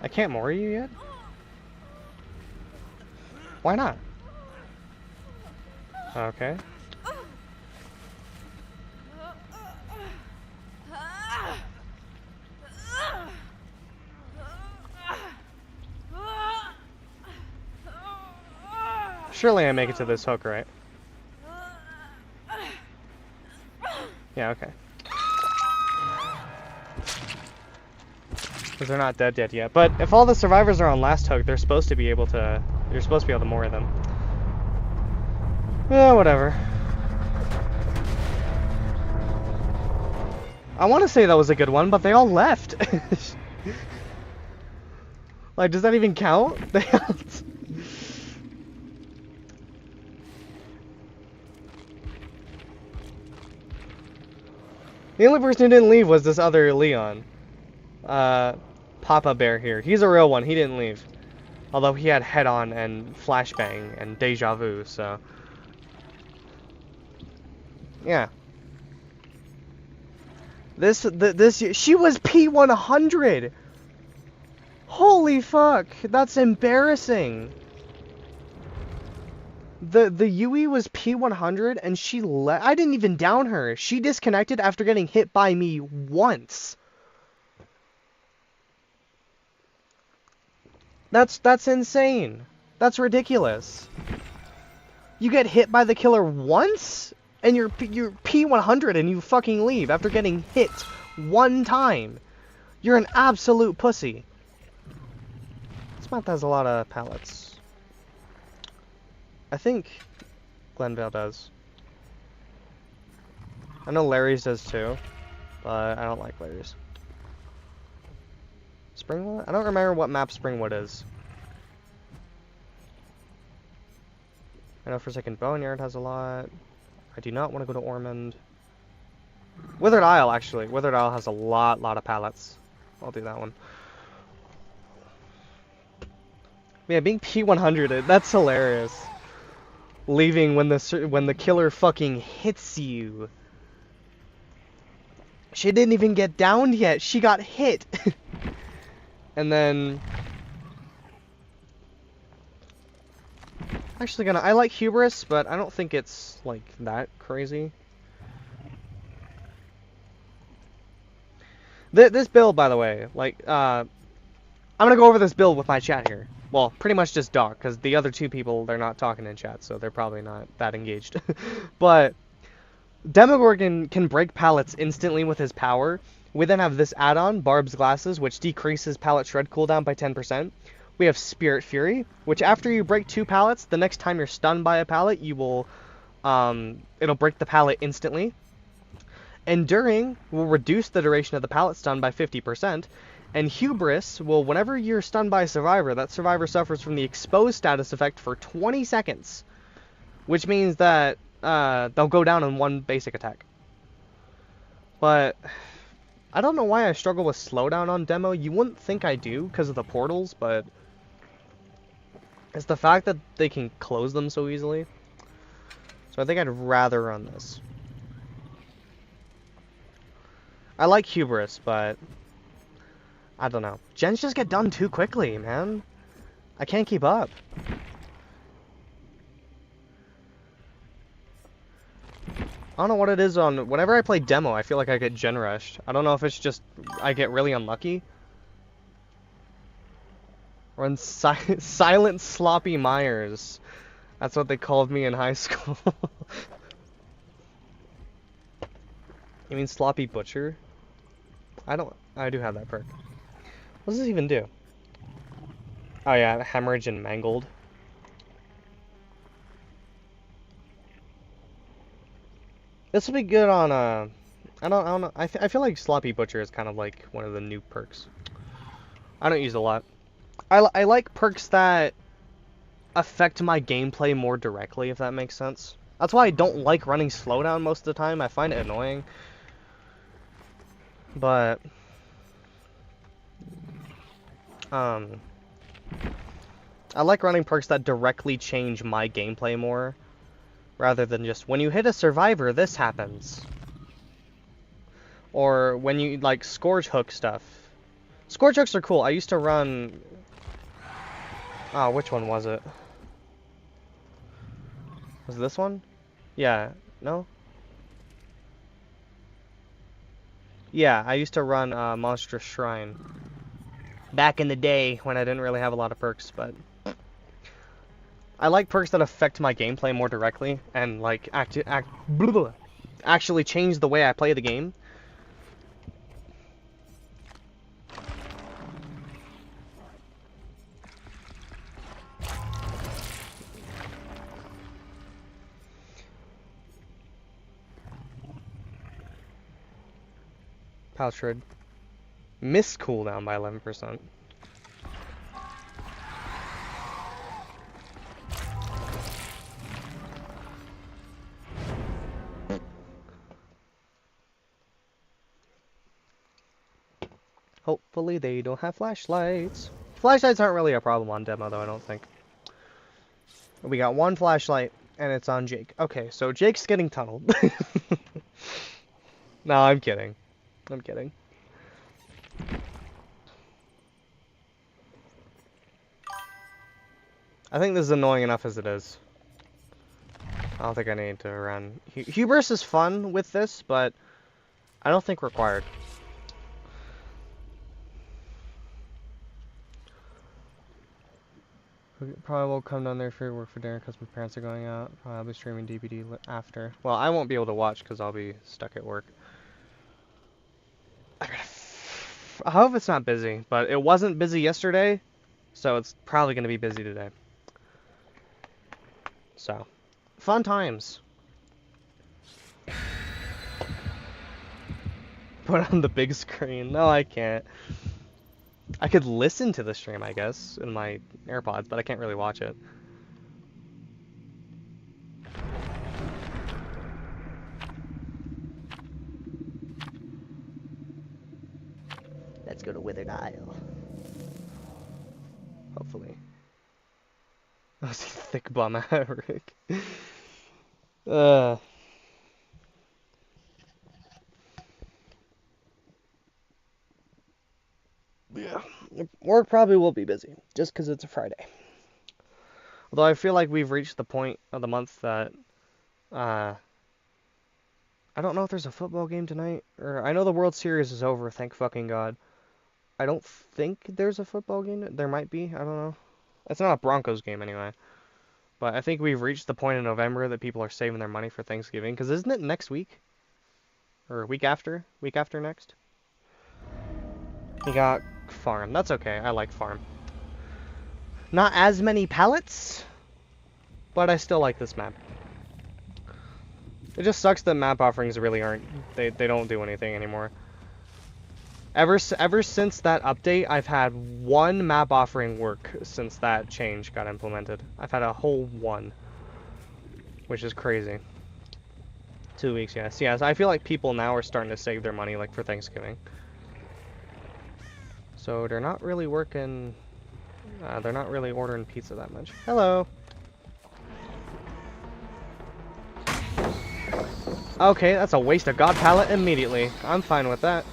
I can't Mori you yet? Why not? Okay. Surely I make it to this hook, right? Yeah, okay. Because they're not dead yet. But if all the survivors are on last hook, they're supposed to be able to... You're supposed to be able to Mori them. Yeah, whatever. I want to say that was a good one, but they all left. Like, does that even count? The only person who didn't leave was this other Leon. Papa Bear here. He's a real one. He didn't leave. Although he had Head On and Flashbang and Deja Vu, so... Yeah. She was P100! Holy fuck! That's embarrassing! The Yui was P100 and she I didn't even down her. She disconnected after getting hit by me once. That's insane. That's ridiculous. You get hit by the killer once and you're P100 and you fucking leave after getting hit one time. You're an absolute pussy. This map has a lot of pallets. I think Glenvale does. I know Larry's does too, but I don't like Larry's. Springwood? I don't remember what map Springwood is. I know for a second Boneyard has a lot. I do not want to go to Ormond. Withered Isle, actually. Withered Isle has a lot of pallets. I'll do that one. Yeah, being P100'd, that's hilarious. Leaving when the killer fucking hits you. She didn't even get downed yet. She got hit. And then... Actually I like Hubris, but I don't think it's, like, that crazy. This build, by the way, like, I'm gonna go over this build with my chat here. Well, pretty much just Doc, because the other two people, they're not talking in chat, so they're probably not that engaged. But Demogorgon can break pallets instantly with his power. We then have this add-on, Barb's Glasses, which decreases pallet shred cooldown by 10%. We have Spirit Fury, which after you break 2 pallets, the next time you're stunned by a pallet, you will, it'll break the pallet instantly. Enduring will reduce the duration of the pallet stun by 50%. And Hubris will, whenever you're stunned by a survivor, that survivor suffers from the exposed status effect for 20 seconds. Which means that they'll go down in 1 basic attack. But I don't know why I struggle with slowdown on demo. You wouldn't think I do because of the portals, but it's the fact that they can close them so easily. So I think I'd rather run this. I like Hubris, but I don't know. Gens just get done too quickly, man. I can't keep up. I don't know what it is on... Whenever I play demo, I feel like I get gen rushed. I don't know if it's just... I get really unlucky. Run Silent Sloppy Myers. That's what they called me in high school. You mean Sloppy Butcher? I do have that perk. What does this even do? Oh yeah, Hemorrhage and Mangled. This would be good on I don't know. I feel like Sloppy Butcher is kind of like one of the new perks. I don't use it a lot. I like perks that affect my gameplay more directly, if that makes sense. That's why I don't like running slowdown most of the time. I find it annoying. But I like running perks that directly change my gameplay more, rather than just, when you hit a survivor, this happens. Or when you, like, Scourge Hook stuff. Scourge Hooks are cool. I used to run... Oh, which one was it? Was it this one? Yeah. No? Yeah, I used to run Monstrous Shrine. Back in the day, when I didn't really have a lot of perks, but... I like perks that affect my gameplay more directly, and, like, actually change the way I play the game. Pallet Shred. Miss cooldown by 11%. Hopefully they don't have flashlights. Flashlights aren't really a problem on demo, though, I don't think. We got one flashlight, and it's on Jake. Okay, so Jake's getting tunneled. No, I'm kidding. I'm kidding. I think this is annoying enough as it is. I don't think I need to run. Hubris is fun with this, but I don't think required. Probably won't come down there for work for dinner because my parents are going out. Probably I'll be streaming DBD after. Well, I won't be able to watch because I'll be stuck at work. I hope it's not busy, but it wasn't busy yesterday, so it's probably going to be busy today. So, fun times. Put it on the big screen. No, I can't. I could listen to the stream, I guess, in my AirPods, but I can't really watch it. Let's go to Withered Isle. Hopefully. Oh, see, thick bum Rick. Yeah. Work probably will be busy, just because it's a Friday. Although I feel like we've reached the point of the month that, I don't know if there's a football game tonight, or I know the World Series is over, thank fucking God. I don't think there's a football game. There might be, I don't know. It's not a Broncos game anyway. But I think we've reached the point in November that people are saving their money for Thanksgiving, because isn't it next week? Or week after? Week after next? We got farm. That's okay, I like farm. Not as many pallets, but I still like this map. It just sucks that map offerings really aren't, they don't do anything anymore. Ever since that update, I've had one map offering work since that change got implemented. I've had a whole one, which is crazy. 2 weeks, yes. Yes, I feel like people now are starting to save their money, like, for Thanksgiving. So they're not really working, they're not really ordering pizza that much. Hello! Okay, that's a waste of God pallet immediately. I'm fine with that.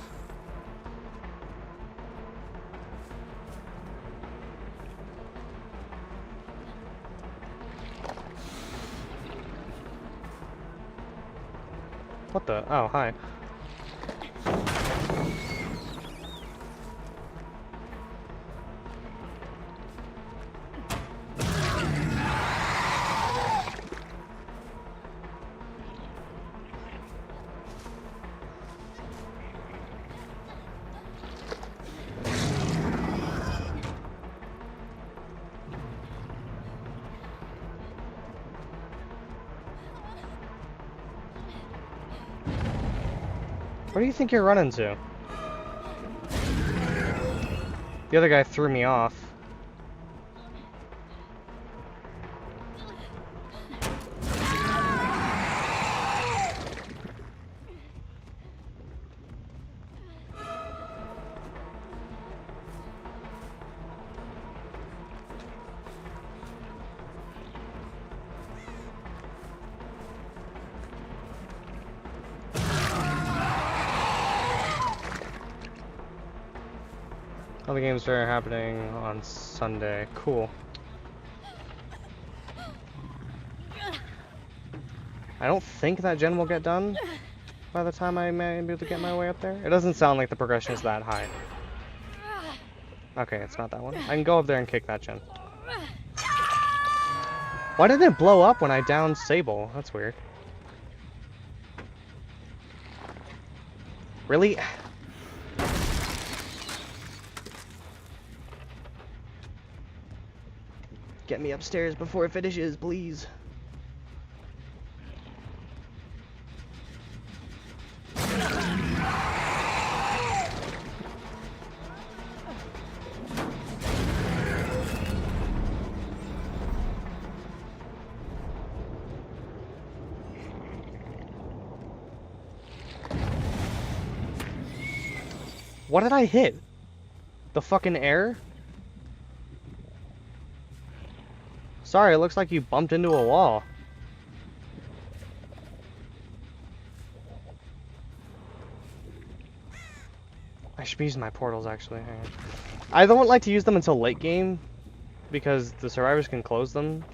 What the? Oh, hi. What do you think you're running to? The other guy threw me off. All the games are happening on Sunday. Cool. I don't think that gen will get done by the time I may be able to get my way up there. It doesn't sound like the progression is that high. Okay, it's not that one. I can go up there and kick that gen. Why didn't it blow up when I downed Sable? That's weird. Really? Get me upstairs before it finishes, please. What did I hit? The fucking air? Sorry, it looks like you bumped into a wall. I should be using my portals, actually. Hang on. I don't like to use them until late game, because the survivors can close them.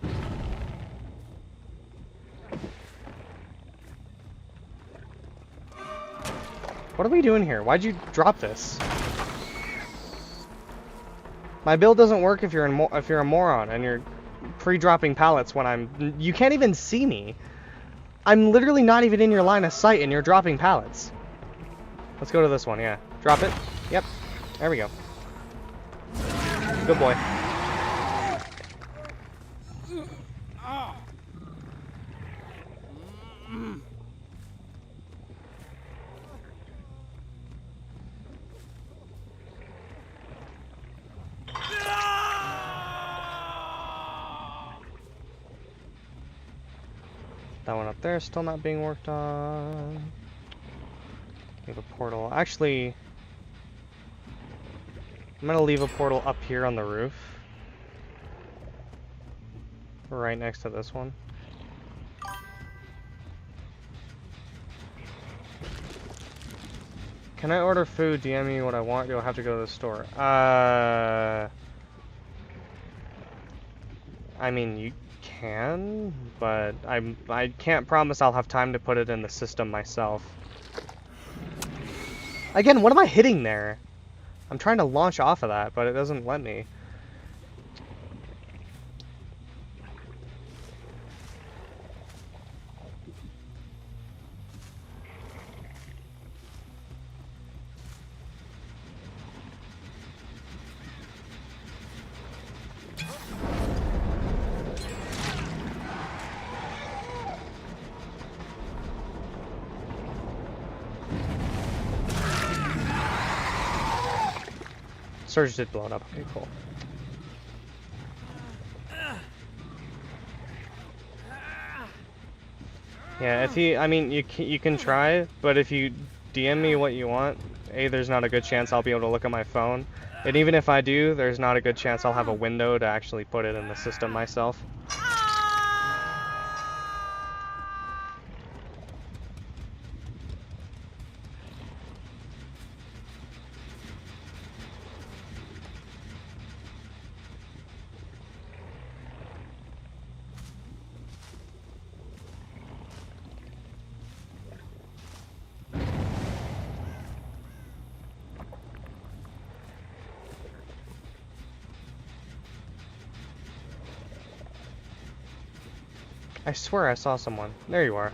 What are we doing here? Why'd you drop this? My build doesn't work if you're a moron and you're pre-dropping pallets when I'm... You can't even see me. I'm literally not even in your line of sight and you're dropping pallets. Let's go to this one, yeah. Drop it. Yep. There we go. Good boy. That one up there is still not being worked on. Leave a portal. Actually, I'm gonna leave a portal up here on the roof. Right next to this one. Can I order food? DM me what I want. You'll have to go to the store. I mean, you can, but I can't promise I'll have time to put it in the system myself. Again, what am I hitting there? I'm trying to launch off of that, but it doesn't let me. Surge did blow it up. Okay, cool. Yeah, if I mean, you can try, but if you DM me what you want, there's not a good chance I'll be able to look at my phone. And even if I do, there's not a good chance I'll have a window to actually put it in the system myself. I swear I saw someone. There you are.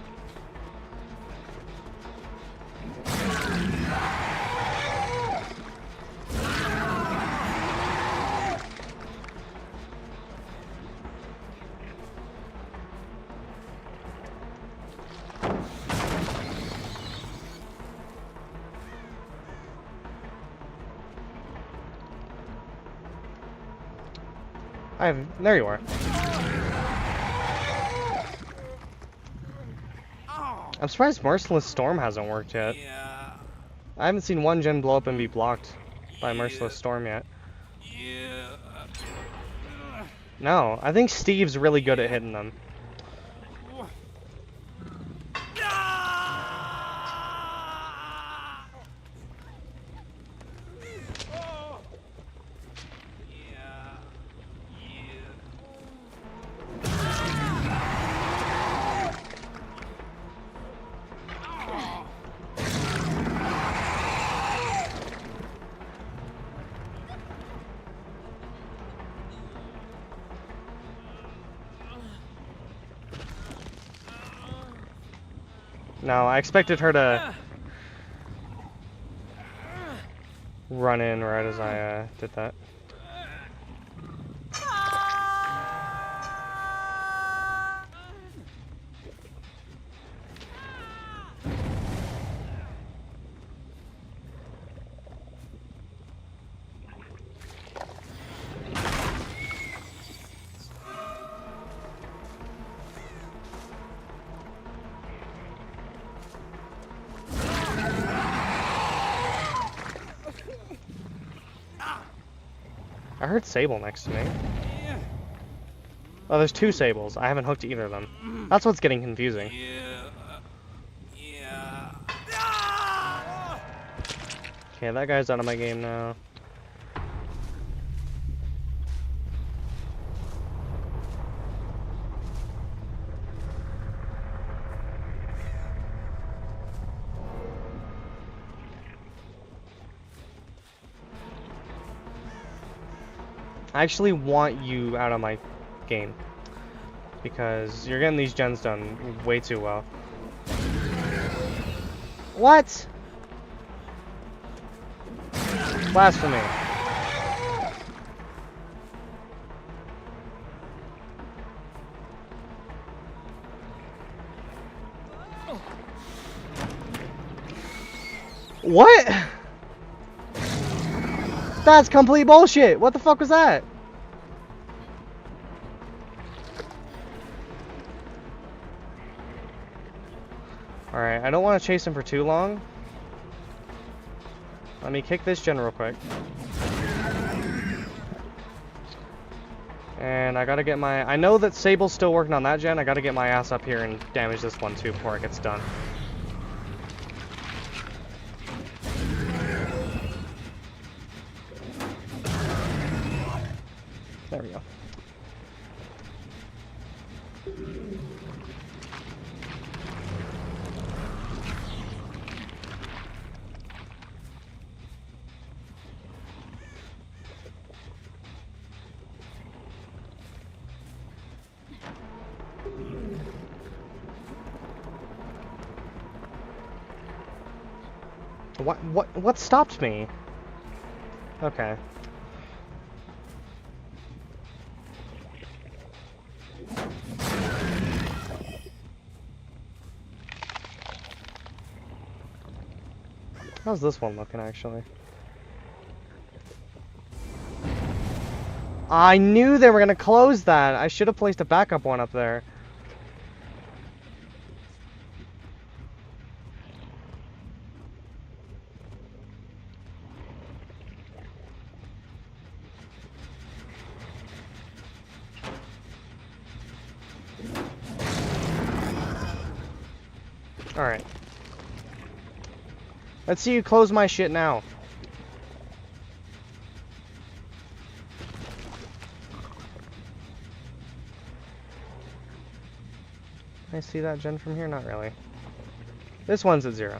There you are. I'm surprised Merciless Storm hasn't worked yet. Yeah. I haven't seen one gen blow up and be blocked by Merciless Storm yet. Yeah. No, I think Steve's really good at hitting them. No, I expected her to run in right as I did that. I heard Sable next to me. Oh, there's two Sables. I haven't hooked either of them. That's what's getting confusing. Okay, that guy's out of my game now. I actually want you out of my game because you're getting these gens done way too well. What? Blasphemy. What? That's complete bullshit. What the fuck was that? Alright, I don't want to chase him for too long. Let me kick this gen real quick. And I gotta get my... I know that Sable's still working on that gen. I gotta get my ass up here and damage this one too before it gets done. There we go. What stopped me? Okay. How's this one looking, actually? I knew they were gonna close that. I should have placed a backup one up there. Alright. Let's see you close my shit now. Can I see that gen from here? Not really. This one's at 0.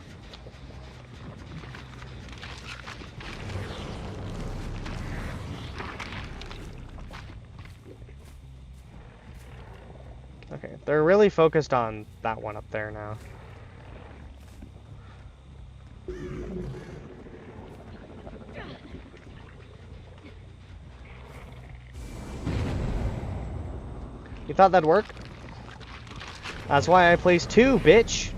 Okay, they're really focused on that one up there now. You thought that'd work? That's why I placed 2, bitch!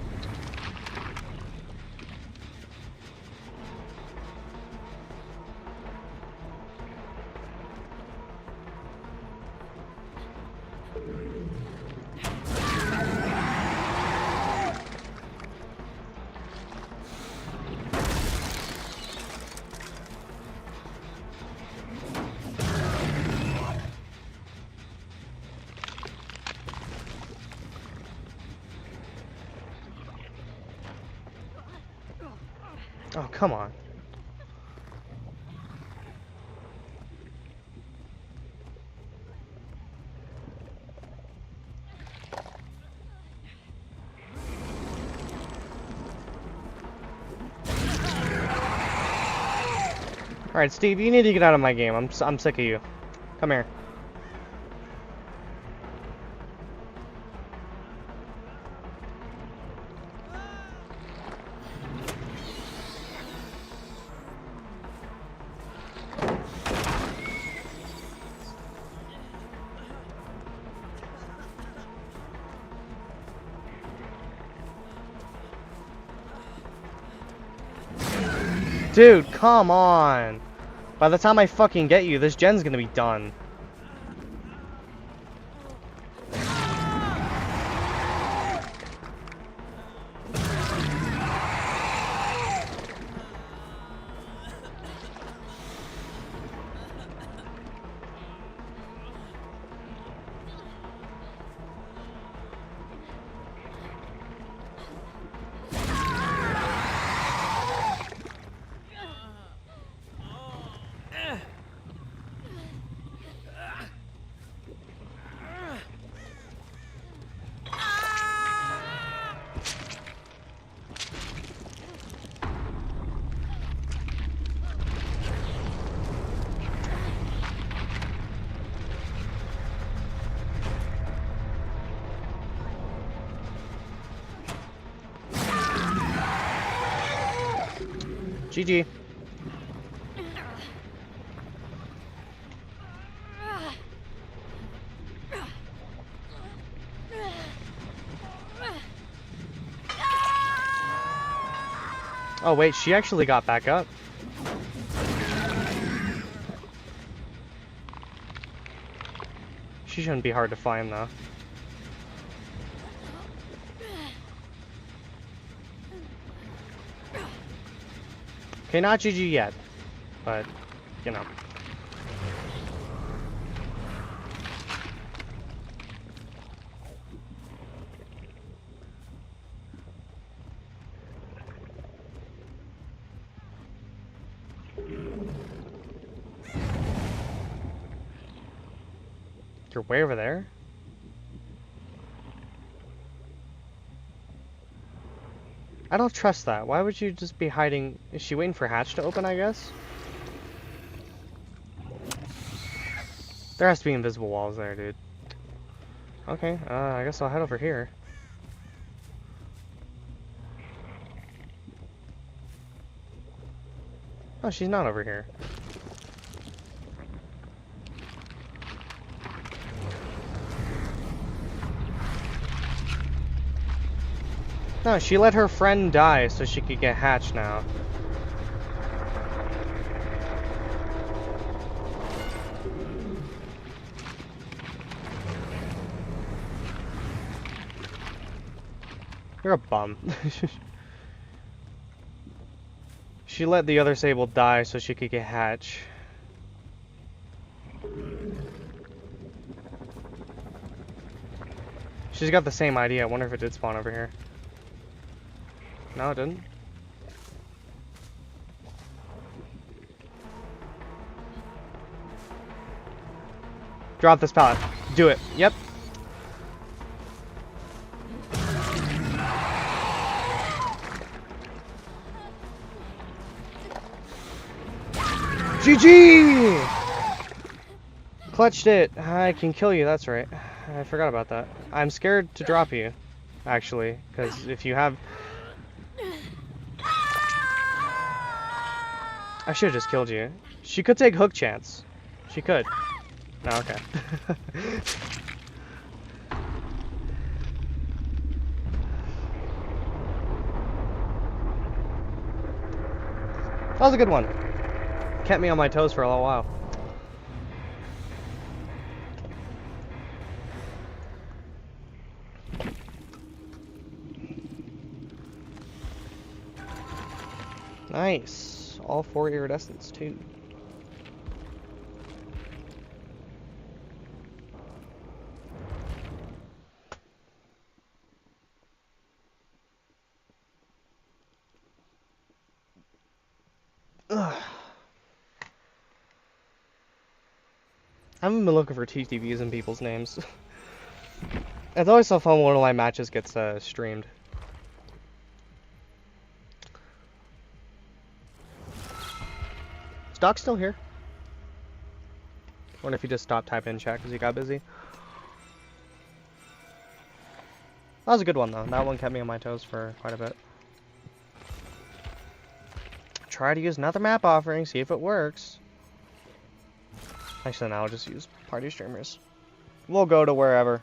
Oh, come on. Alright, Steve, you need to get out of my game. I'm sick of you. Come here. Dude, come on. By the time I fucking get you, this gen's gonna be done. GG. Oh wait, she actually got back up. She shouldn't be hard to find though. Okay, not GG yet, but, you know. You're way over there? I don't trust that. Why would you just be hiding? Is she waiting for hatch to open, I guess? There has to be invisible walls there, dude. Okay, I guess I'll head over here. Oh, she's not over here. No, she let her friend die so she could get hatched now. You're a bum. She let the other Sable die so she could get hatch. She's got the same idea. I wonder if it did spawn over here. No, it didn't. Drop this pallet. Do it. Yep. GG! Clutched it. I can kill you, that's right. I forgot about that. I'm scared to drop you, actually, because if you have... I should have just killed you. She could take hook chance. She could. No, okay. That was a good one. Kept me on my toes for a little while. Nice. All 4 iridescents too. Ugh. I haven't been looking for TTVs in people's names. It's always so fun when one of my matches gets streamed. Is Doc still here? I wonder if he just stopped typing in chat because he got busy. That was a good one though. That one kept me on my toes for quite a bit. Try to use another map offering, see if it works. Actually, now I'll just use party streamers. We'll go to wherever.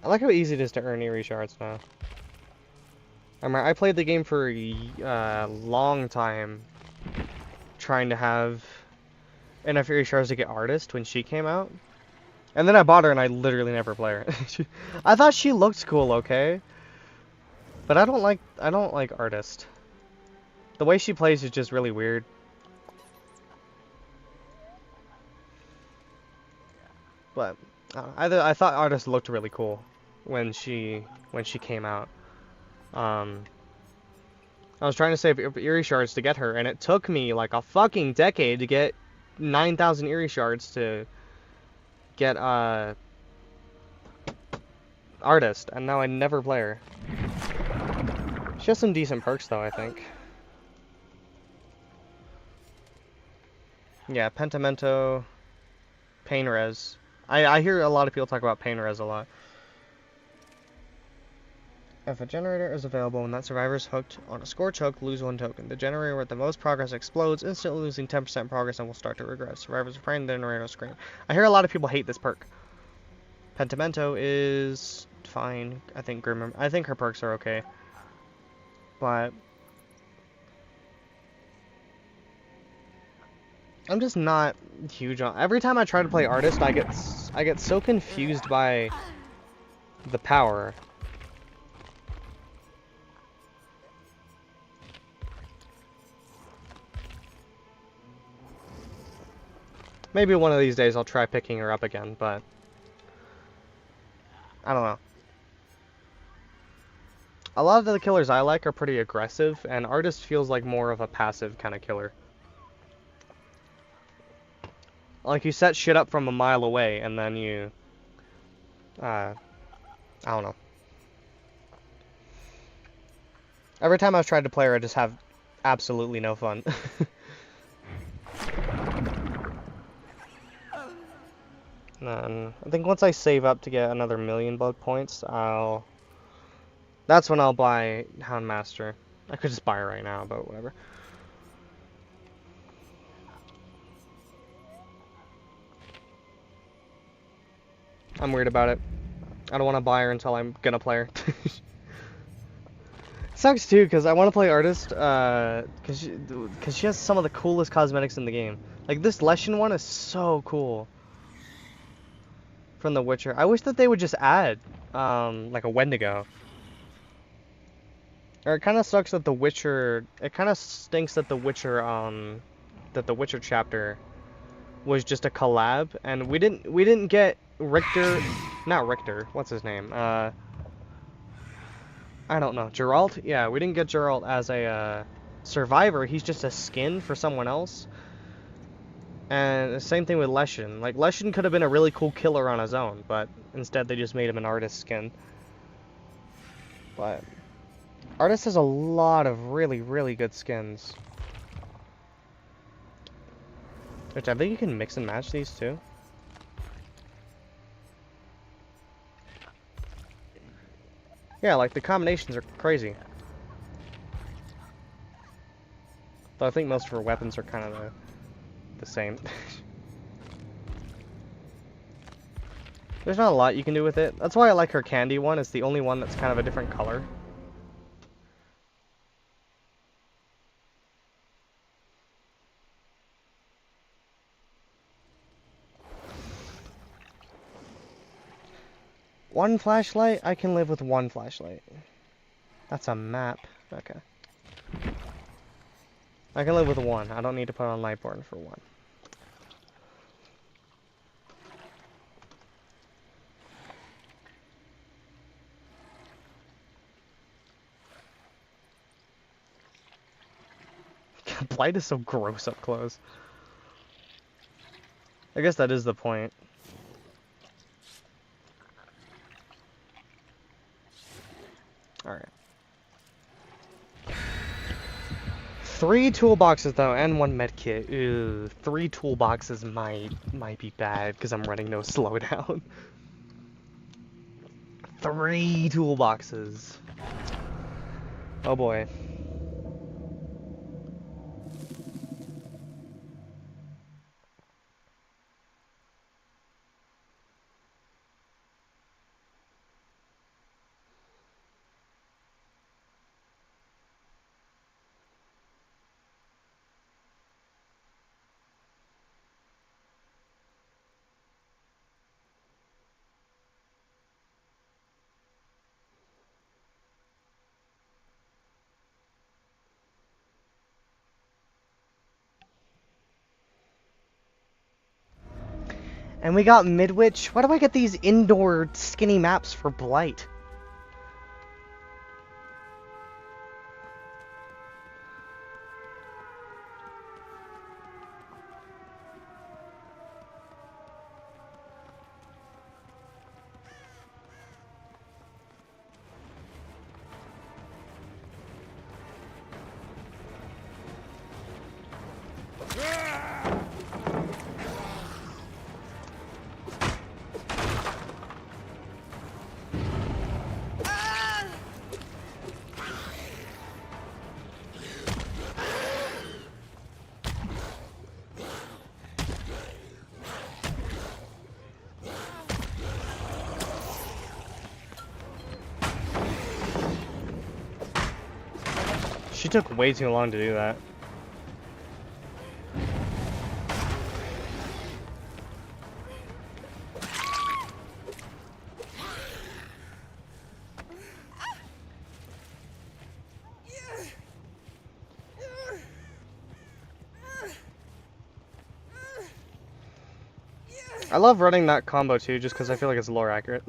I like how easy it is to earn Eerie Shards now. I played the game for a long time, trying to have enough Eerie Shards to get Artist when she came out. And then I bought her and I literally never play her. I thought she looked cool, okay? But I don't like Artist. The way she plays is just really weird. But I thought Artist looked really cool when she came out. I was trying to save Eerie Shards to get her, and it took me like a fucking decade to get 9,000 Eerie Shards to get Artist, and now I never play her. She has some decent perks though, I think. Yeah, Pentimento, Pain Res. I hear a lot of people talk about Pain Res a lot. If a generator is available when that survivor is hooked on a Scorch hook, lose 1 token. The generator with the most progress explodes, instantly losing 10% progress and will start to regress. Survivors refrain, the generator will scream. I hear a lot of people hate this perk. Pentimento is fine. I think her perks are okay. But I'm just not huge on. Every time I try to play Artist, I get so confused by the power. Maybe one of these days I'll try picking her up again, but I don't know. A lot of the killers I like are pretty aggressive, and Artist feels like more of a passive kind of killer. Like, you set shit up from a mile away, and then you... I don't know. Every time I've tried to play her, I just have absolutely no fun. And I think once I save up to get another 1,000,000 blood points, that's when I'll buy Houndmaster. I could just buy it right now, but whatever. I'm weird about it. I don't want to buy her until I'm gonna play her. Sucks too, because I want to play Artist, because she has some of the coolest cosmetics in the game. Like, this Leshen one is so cool. From The Witcher. I wish that they would just add, like a Wendigo. Or it kind of sucks that The Witcher, it kind of stinks that The Witcher chapter was just a collab, and we didn't get Richter, not Richter, what's his name? I don't know, Geralt? Yeah, we didn't get Geralt as a survivor. He's just a skin for someone else. And the same thing with Leshen. Like, Leshen could have been a really cool killer on his own, but instead they just made him an Artist skin. But Artist has a lot of really, really good skins. Which I think you can mix and match these too. Yeah, like, the combinations are crazy. Though I think most of her weapons are kind of the same. There's not a lot you can do with it. That's why I like her candy one. It's the only one that's kind of a different color. One flashlight? I can live with one flashlight. That's a map. Okay. I can live with one. I don't need to put on Lightborn for one. Blight is so gross up close. I guess that is the point. Alright. 3 toolboxes though, and 1 medkit. Ew, 3 toolboxes might be bad because I'm running no slowdown. 3 toolboxes. Oh boy. And we got Midwich. Why do I get these indoor skinny maps for Blight? She took way too long to do that. I love running that combo too, just because I feel like it's lore accurate.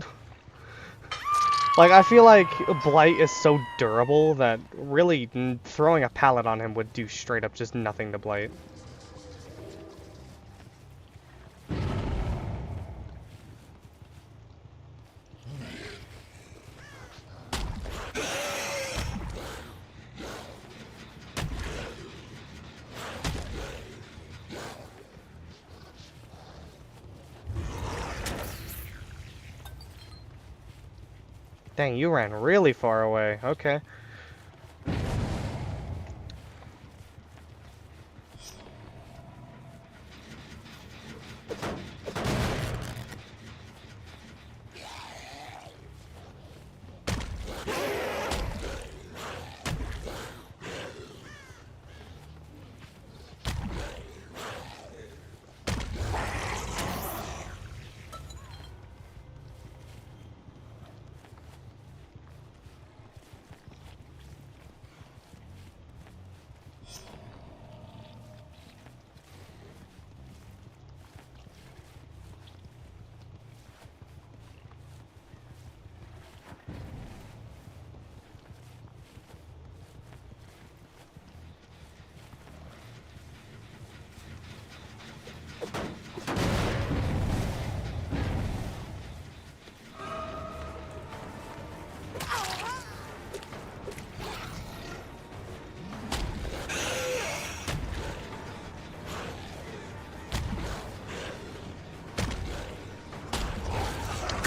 Like, I feel like Blight is so durable that really throwing a pallet on him would do straight up just nothing to Blight. Dang, you ran really far away. Okay.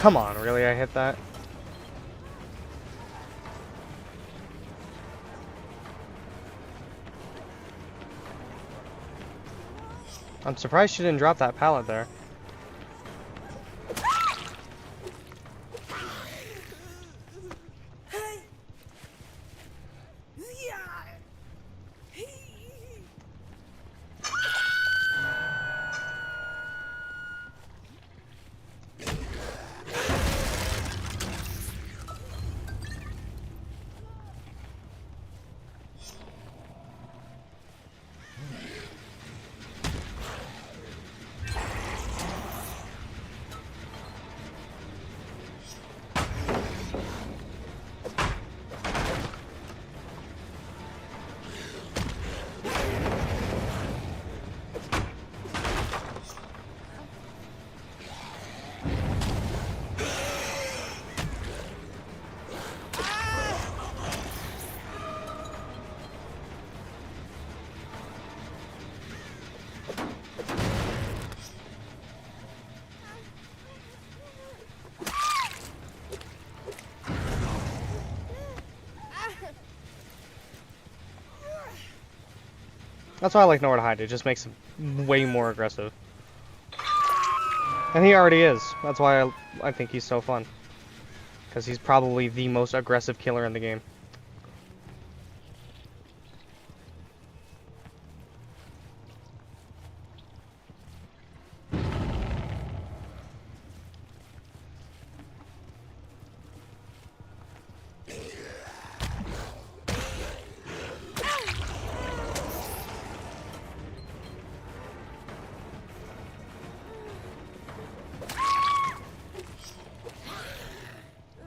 Come on, really? I hit that? I'm surprised she didn't drop that pallet there. That's why I like Nowhere to Hide. It just makes him way more aggressive. And he already is. That's why I think he's so fun. Because he's probably the most aggressive killer in the game.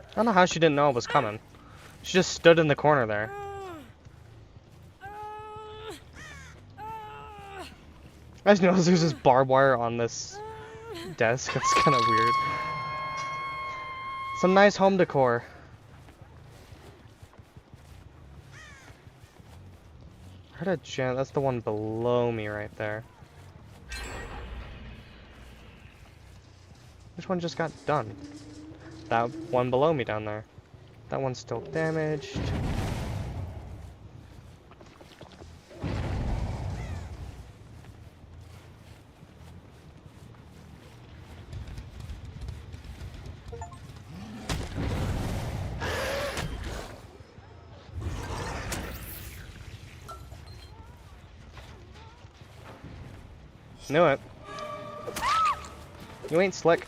I don't know how she didn't know it was coming. She just stood in the corner there. I just noticed there's this barbed wire on this desk. It's kind of weird. Some nice home decor. I heard a gen. That's the one below me right there. Which one just got done? That one below me down there. That one's still damaged. Knew it. You ain't slick.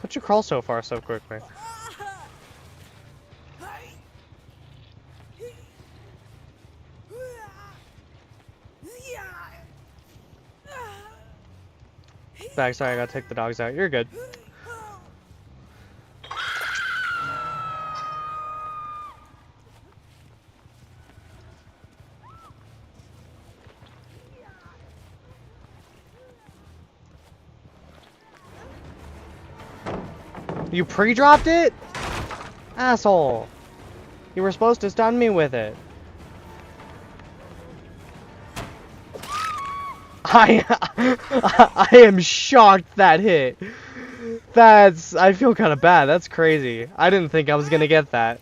How'd you crawl so far so quickly? Bag, sorry, I gotta take the dogs out. You're good. You pre-dropped it? Asshole. You were supposed to stun me with it. I am shocked that hit. I feel kind of bad. That's crazy. I didn't think I was gonna get that.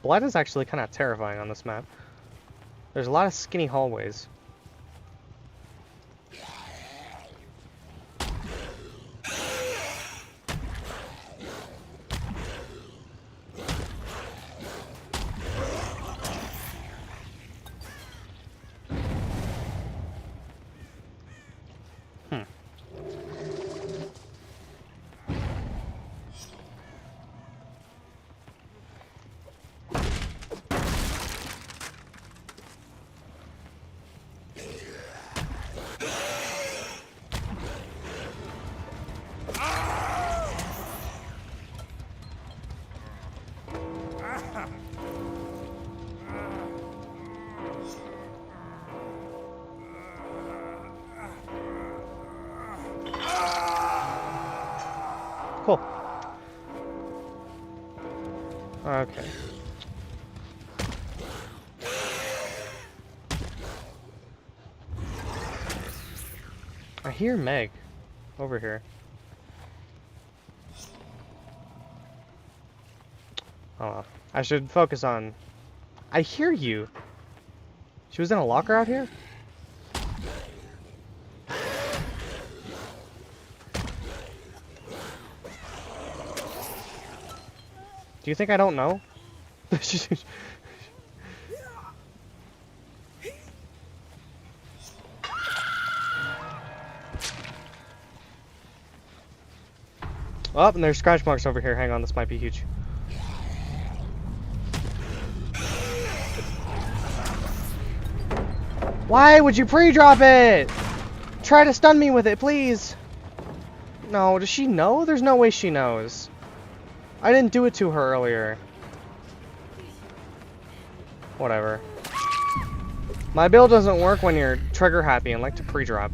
Blood is actually kind of terrifying on this map. There's a lot of skinny hallways. Cool. Okay. I hear Meg over here. Oh well. I should focus on... I hear you! She was in a locker out here? Do you think I don't know? Oh, and there's scratch marks over here. Hang on, this might be huge. Why would you pre-drop it? Try to stun me with it, please. No, does she know? There's no way she knows. I didn't do it to her earlier. Whatever. My build doesn't work when you're trigger happy and like to pre-drop.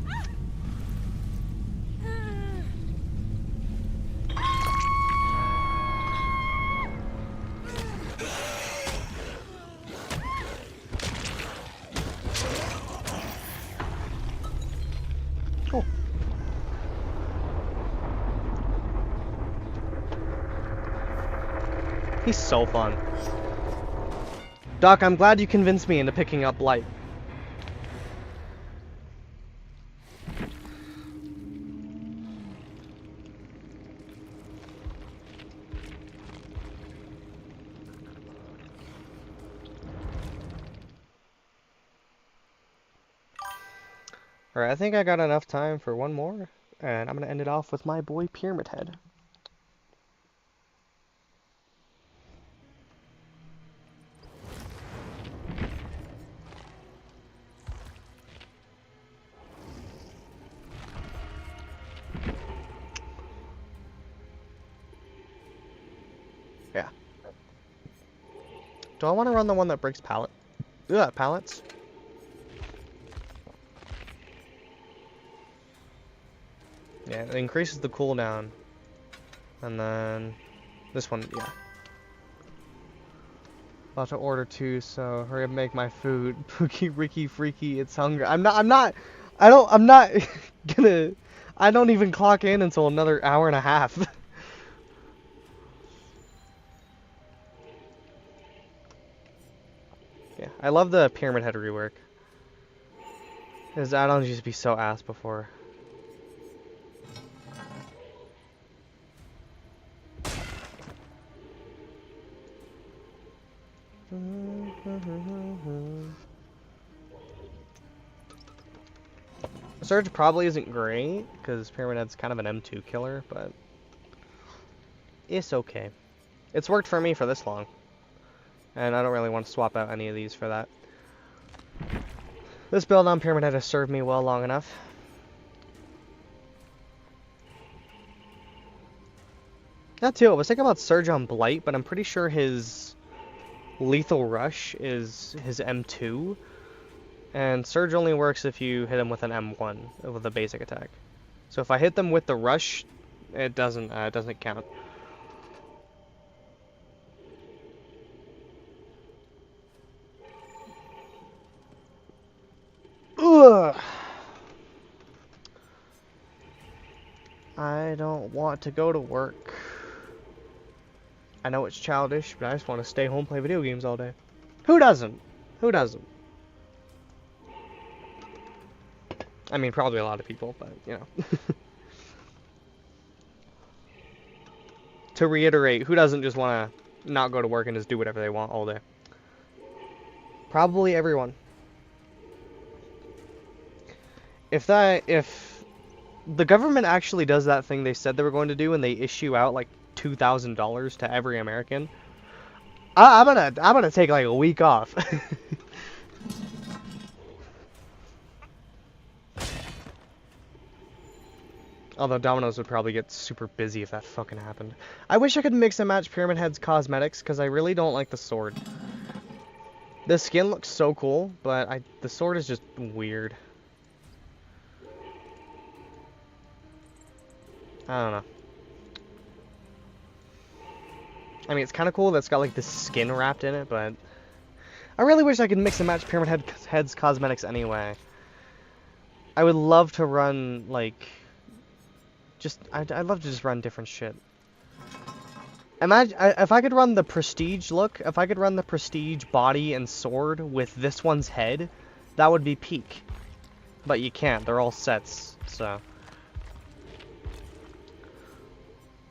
Cool. He's so fun. Doc, I'm glad you convinced me into picking up Light. Alright, I think I got enough time for one more, and I'm gonna end it off with my boy Pyramid Head. Yeah. Do I want to run the one that breaks pallets? Yeah, it increases the cooldown And then this one, yeah. About to order 2, so hurry up, make my food. Pookie, Ricky, Freaky, it's hungry. I'm not gonna, I don't even clock in until another hour and a half. Yeah, I love the Pyramid Head rework. His add-ons used to be so ass before. Surge probably isn't great, because Pyramid Head's kind of an M2 killer, but it's okay. It's worked for me for this long, and I don't really want to swap out any of these for that. This build on Pyramid Head has served me well long enough. That too, I was thinking about Surge on Blight, but I'm pretty sure his Lethal Rush is his M2. And Surge only works if you hit him with an M1, with a basic attack. So if I hit them with the Rush, it doesn't count. Ugh. I don't want to go to work. I know it's childish, but I just want to stay home and play video games all day. Who doesn't? Who doesn't? I mean, probably a lot of people, but, you know. To reiterate, who doesn't just want to not go to work and just do whatever they want all day? Probably everyone. If the government actually does that thing they said they were going to do and they issue out like $2,000 to every American, I'm gonna take like a week off. Although Domino's would probably get super busy if that fucking happened. I wish I could mix and match Pyramid Head's cosmetics, because I really don't like the sword. The skin looks so cool, but the sword is just weird. I don't know. I mean, it's kind of cool that it's got like this skin wrapped in it, but I really wish I could mix and match Pyramid Head's cosmetics anyway. I would love to run like... I'd love to just run different shit. Imagine if I could run the Prestige look, if I could run the Prestige body and sword with this one's head, that would be peak. But you can't, they're all sets, so.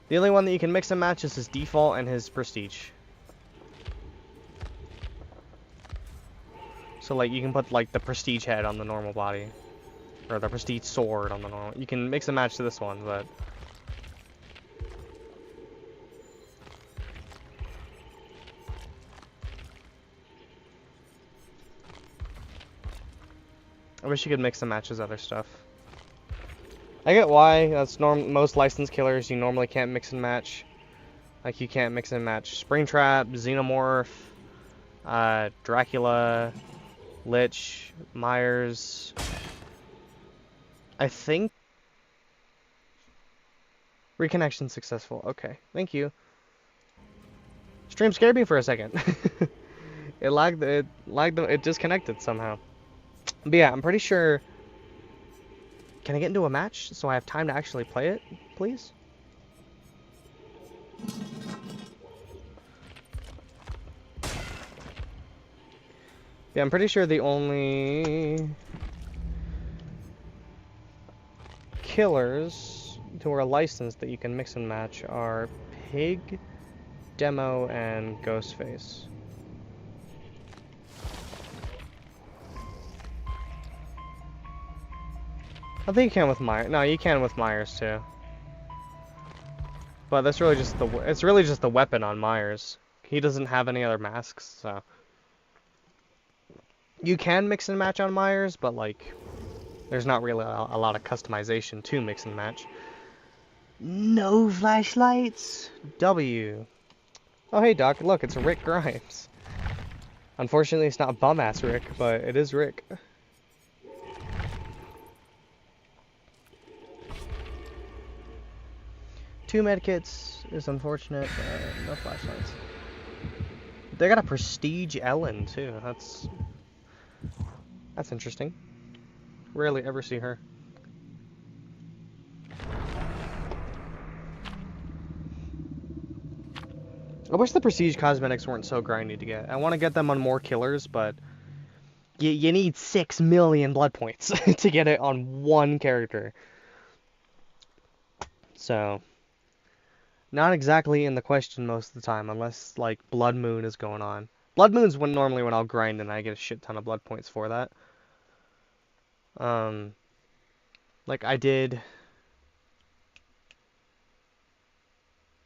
The only one that you can mix and match is his default and his Prestige. So like you can put like the Prestige head on the normal body. Or the Prestige sword on the normal. You can mix and match to this one, but... I wish you could mix and match his other stuff. I get why. That's most licensed killers you normally can't mix and match. Like you can't mix and match Springtrap, Xenomorph, Dracula, Lich, Myers... I think... Reconnection successful. Okay, thank you. Stream scared me for a second. It disconnected somehow. But yeah, I'm pretty sure... Can I get into a match so I have time to actually play it, please? Yeah, I'm pretty sure the only... killers who are licensed that you can mix and match are Pig, Demo, and Ghostface. I think you can with Myers. No, you can with Myers too. But that's really just it's really just the weapon on Myers. He doesn't have any other masks, so you can mix and match on Myers, but like there's not really a lot of customization to mix and match. No flashlights. W. Oh hey Doc, look, it's Rick Grimes. Unfortunately, it's not bum-ass Rick, but it is Rick. 2 medkits is unfortunate, but no flashlights. They got a prestige Ellen too. That's interesting. Rarely ever see her. I wish the prestige cosmetics weren't so grindy to get. I want to get them on more killers, but you need 6 million blood points to get it on one character. So, not exactly in the question most of the time, unless like Blood Moon is going on. Blood Moon's normally when I'll grind and I get a shit ton of blood points for that. Like I did.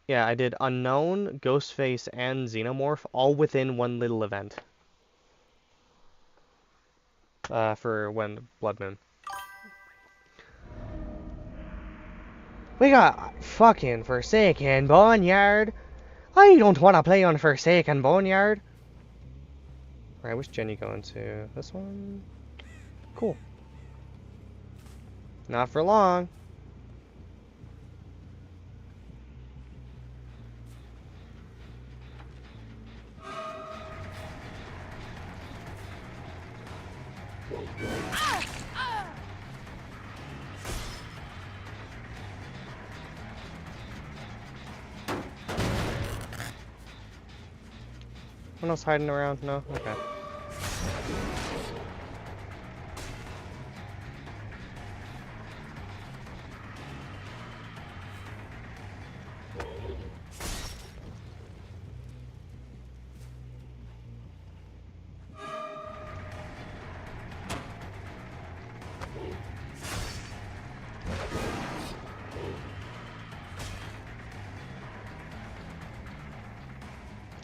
Yeah, I did Unknown, Ghostface, and Xenomorph all within one little event. For when Blood Moon. We got fucking Forsaken Boneyard. I don't want to play on Forsaken Boneyard. Alright, which gen you going to? This one? Cool. Not for long. Anyone else hiding around? No? Okay.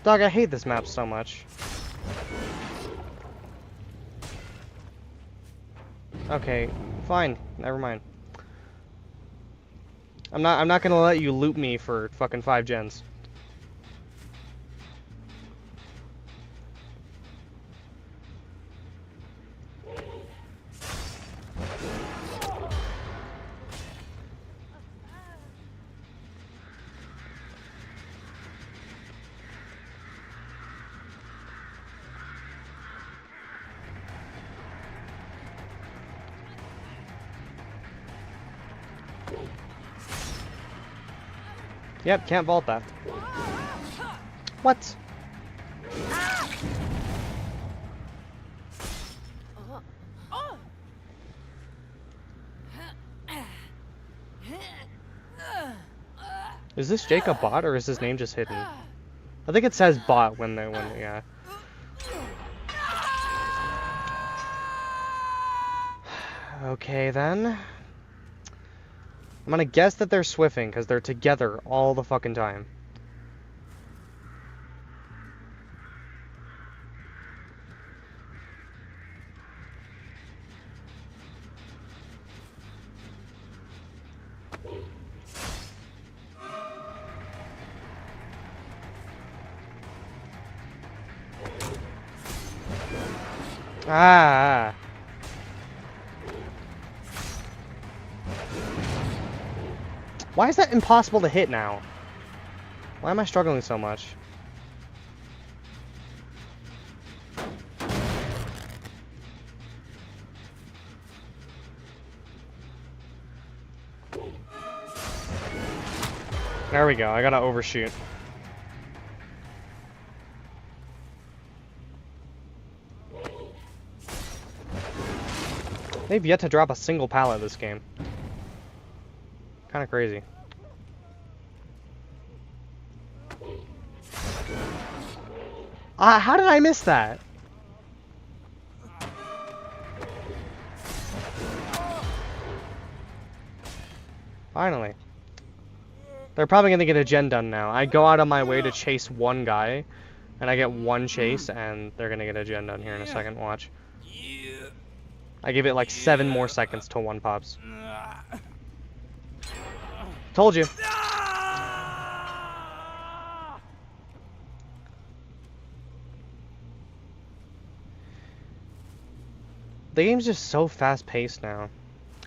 Dog, I hate this map so much. Okay, fine. Never mind. I'm not gonna let you loot me for fucking 5 gens. Yep, can't vault that. What? Is this Jake a bot or is his name just hidden? I think it says bot yeah. Okay then. I'm gonna guess that they're swiffing because they're together all the fucking time. Ah. Why is that impossible to hit now? Why am I struggling so much? There we go, I gotta overshoot. They've yet to drop a single pallet this game. Kinda crazy. How did I miss that? Finally. They're probably gonna get a gen done now. I go out of my way to chase one guy, and I get one chase, and they're gonna get a gen done here in a second. Watch. I give it like 7 more seconds till one pops. Told you. The game's just so fast-paced now.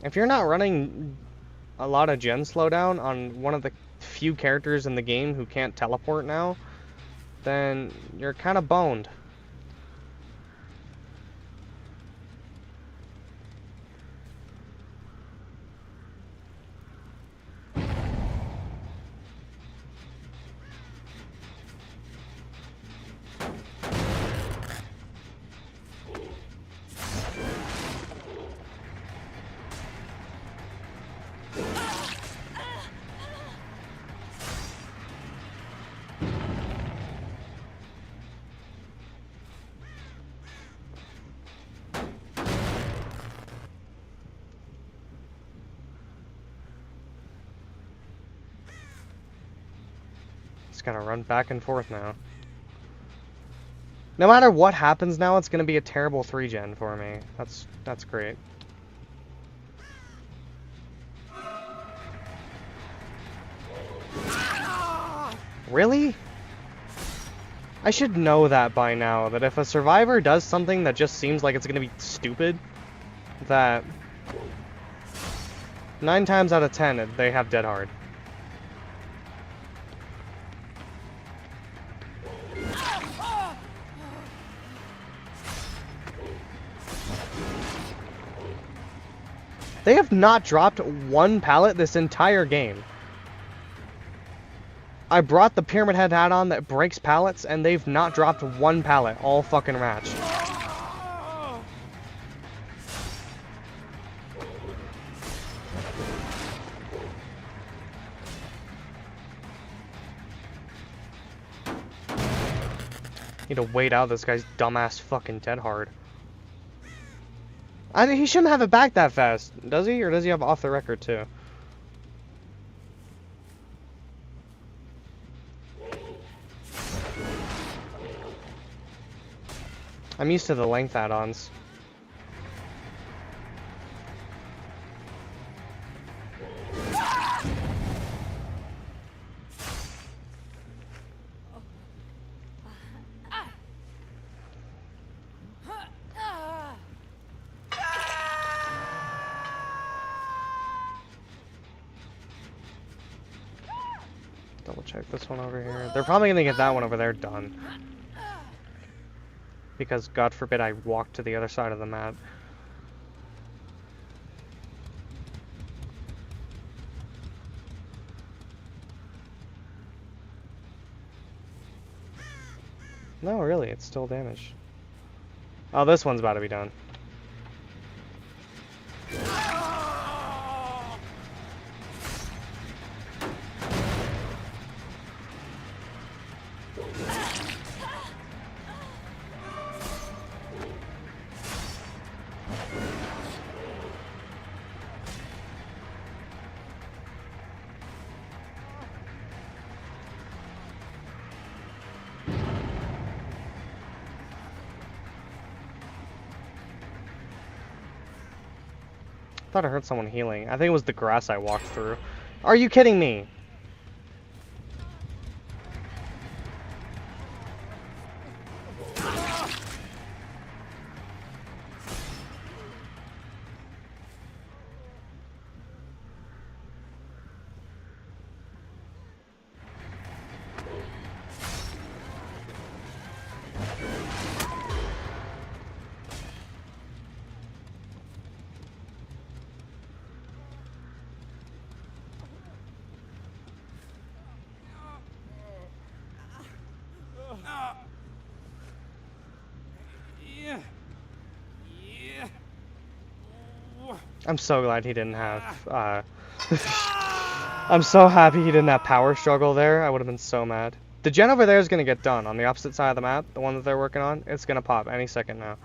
If you're not running a lot of gen slowdown on one of the few characters in the game who can't teleport now, then you're kind of boned. It's gonna run back and forth now. No matter what happens now, it's gonna be a terrible 3-gen for me. That's great. Really? I should know that by now, that if a survivor does something that just seems like it's gonna be stupid, that 9 times out of 10 they have dead hard. They have not dropped one pallet this entire game. I brought the Pyramid Head hat on that breaks pallets, and they've not dropped one pallet all fucking match. Need to wait out this guy's dumbass fucking dead hard. He shouldn't have it back that fast, does he? Or does he have off the record too? I'm used to the length add-ons. Double check this one over here. They're probably gonna get that one over there done. Because God forbid I walk to the other side of the map. No, really, it's still damaged. Oh, this one's about to be done. I thought I heard someone healing. I think it was the grass I walked through. Are you kidding me? I'm so glad he didn't have, I'm so happy he didn't have power struggle there. I would have been so mad. The gen over there is going to get done on the opposite side of the map, the one that they're working on. It's going to pop any second now.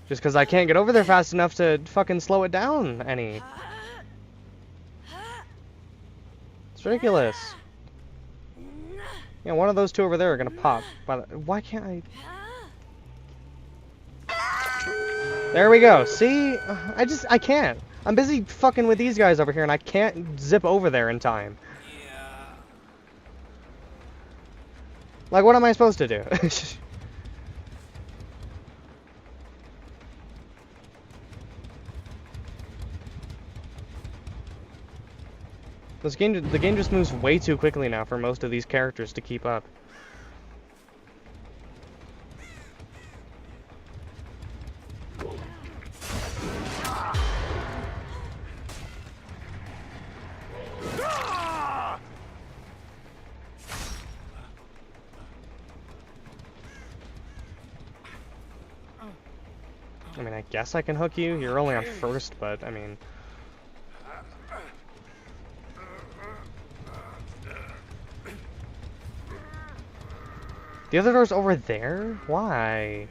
Just because I can't get over there fast enough to fucking slow it down any. It's ridiculous. Yeah, one of those two over there are going to pop. Why can't I... There we go. See? I can't. I'm busy fucking with these guys over here and I can't zip over there in time. Like, what am I supposed to do? The game just moves way too quickly now for most of these characters to keep up. I mean, I guess I can hook you. You're only on first, but I mean... The other door's over there? Why?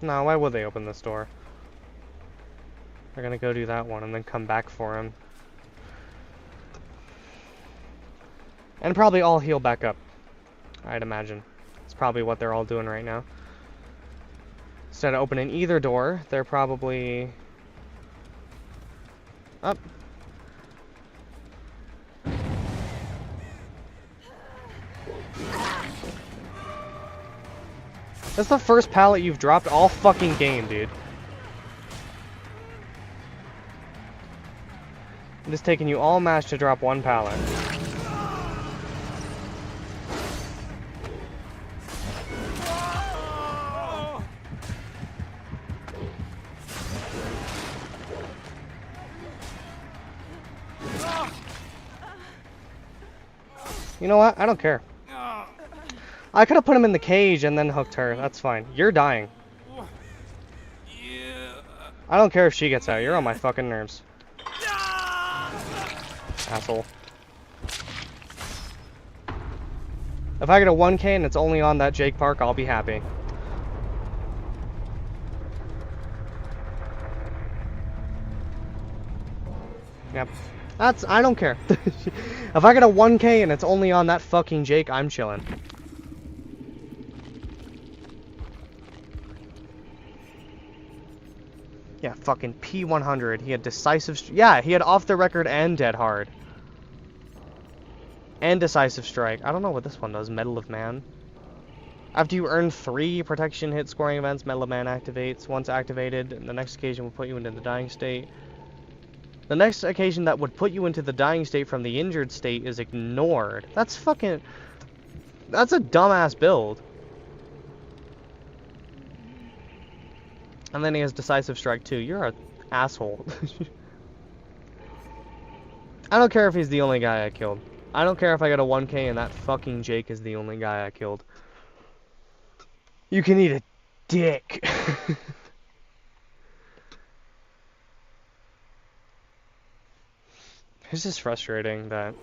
No, why would they open this door? They're gonna go do that one and then come back for him. And probably all heal back up, I'd imagine. It's probably what they're all doing right now. Instead of opening either door, they're probably... up. That's the first pallet you've dropped all fucking game, dude. It's taking you all match to drop one pallet. You know what? I don't care. I could have put him in the cage and then hooked her. That's fine. You're dying. I don't care if she gets out. You're on my fucking nerves. Asshole. If I get a 1K and it's only on that Jake Park, I'll be happy. Yep. I don't care. If I get a 1K and it's only on that fucking Jake, I'm chilling. Yeah, fucking P100. He had decisive... Yeah, he had off the record and dead hard. And decisive strike. I don't know what this one does. Medal of Man. After you earn 3 protection hit scoring events, Medal of Man activates. Once activated, the next occasion will put you into the dying state. The next occasion that would put you into the dying state from the injured state is ignored. That's fucking... That's a dumbass build. And then he has decisive strike too. You're an asshole. I don't care if he's the only guy I killed. I don't care if I got a 1K and that fucking Jake is the only guy I killed. You can eat a dick. It's just frustrating that...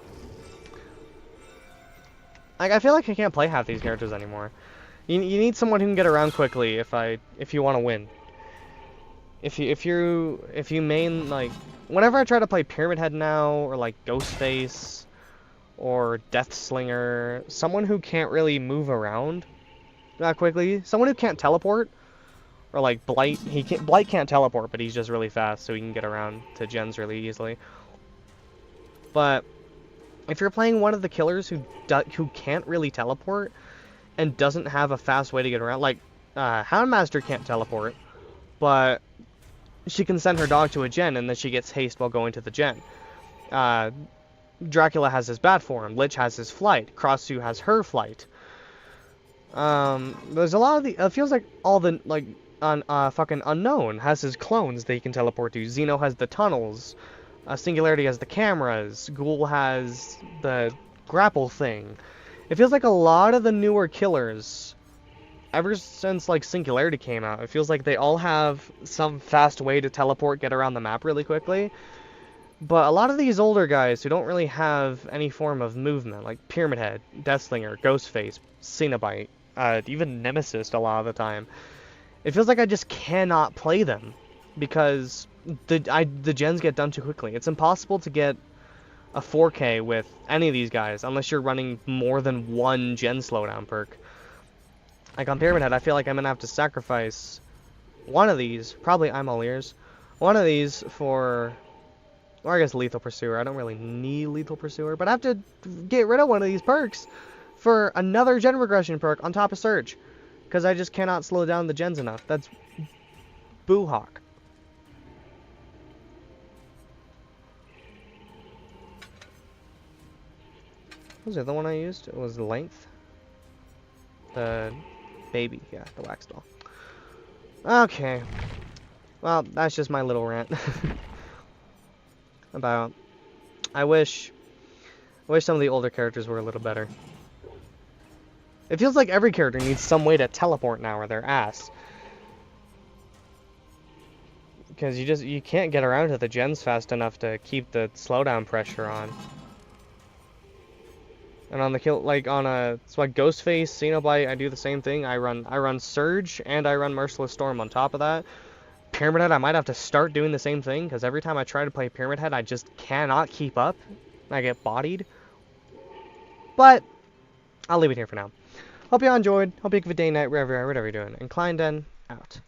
Like, I feel like I can't play half these characters anymore. You need someone who can get around quickly if you want to win. If you main, like, whenever I try to play Pyramid Head now, or like Ghostface, or Deathslinger, someone who can't really move around that quickly, someone who can't teleport, or like Blight, Blight can't teleport, but he's just really fast, so he can get around to gens really easily. But if you're playing one of the killers who can't really teleport and doesn't have a fast way to get around, like Houndmaster can't teleport, but she can send her dog to a gen and then she gets haste while going to the gen. Dracula has his bat form, Lich has his flight, Krasue has her flight. There's a lot of the, it feels like all the, like, fucking Unknown has his clones that he can teleport to. Xeno has the tunnels. Singularity has the cameras. Ghoul has the grapple thing. It feels like a lot of the newer killers, ever since like Singularity came out, it feels like they all have some fast way to teleport, get around the map really quickly. But a lot of these older guys who don't really have any form of movement, like Pyramid Head, Deathslinger, Ghostface, Cenobite, even Nemesis a lot of the time, it feels like I just cannot play them because the gens get done too quickly. It's impossible to get a 4K with any of these guys unless you're running more than one gen slowdown perk. Like on Pyramid Head, I feel like I'm gonna have to sacrifice one of these, probably I'm all ears, one of these for, or I guess Lethal Pursuer. I don't really need Lethal Pursuer, but I have to get rid of one of these perks for another gen regression perk on top of Surge. Because I just cannot slow down the gens enough. That's Boo Hawk. What was the other one I used? It was Length. The baby, yeah, the wax doll. Okay. Well, that's just my little rant. About... I wish some of the older characters were a little better. It feels like every character needs some way to teleport now, or their ass. Because you can't get around to the gens fast enough to keep the slowdown pressure on. And on the kill, like on a, so like Ghostface, Xenoblade, I do the same thing. I run Surge and I run Merciless Storm on top of that. Pyramid Head, I might have to start doing the same thing because every time I try to play Pyramid Head, I just cannot keep up. I get bodied. But I'll leave it here for now. Hope you all enjoyed. Hope you have a good day, night, whatever you're doing. And Klein Den, out.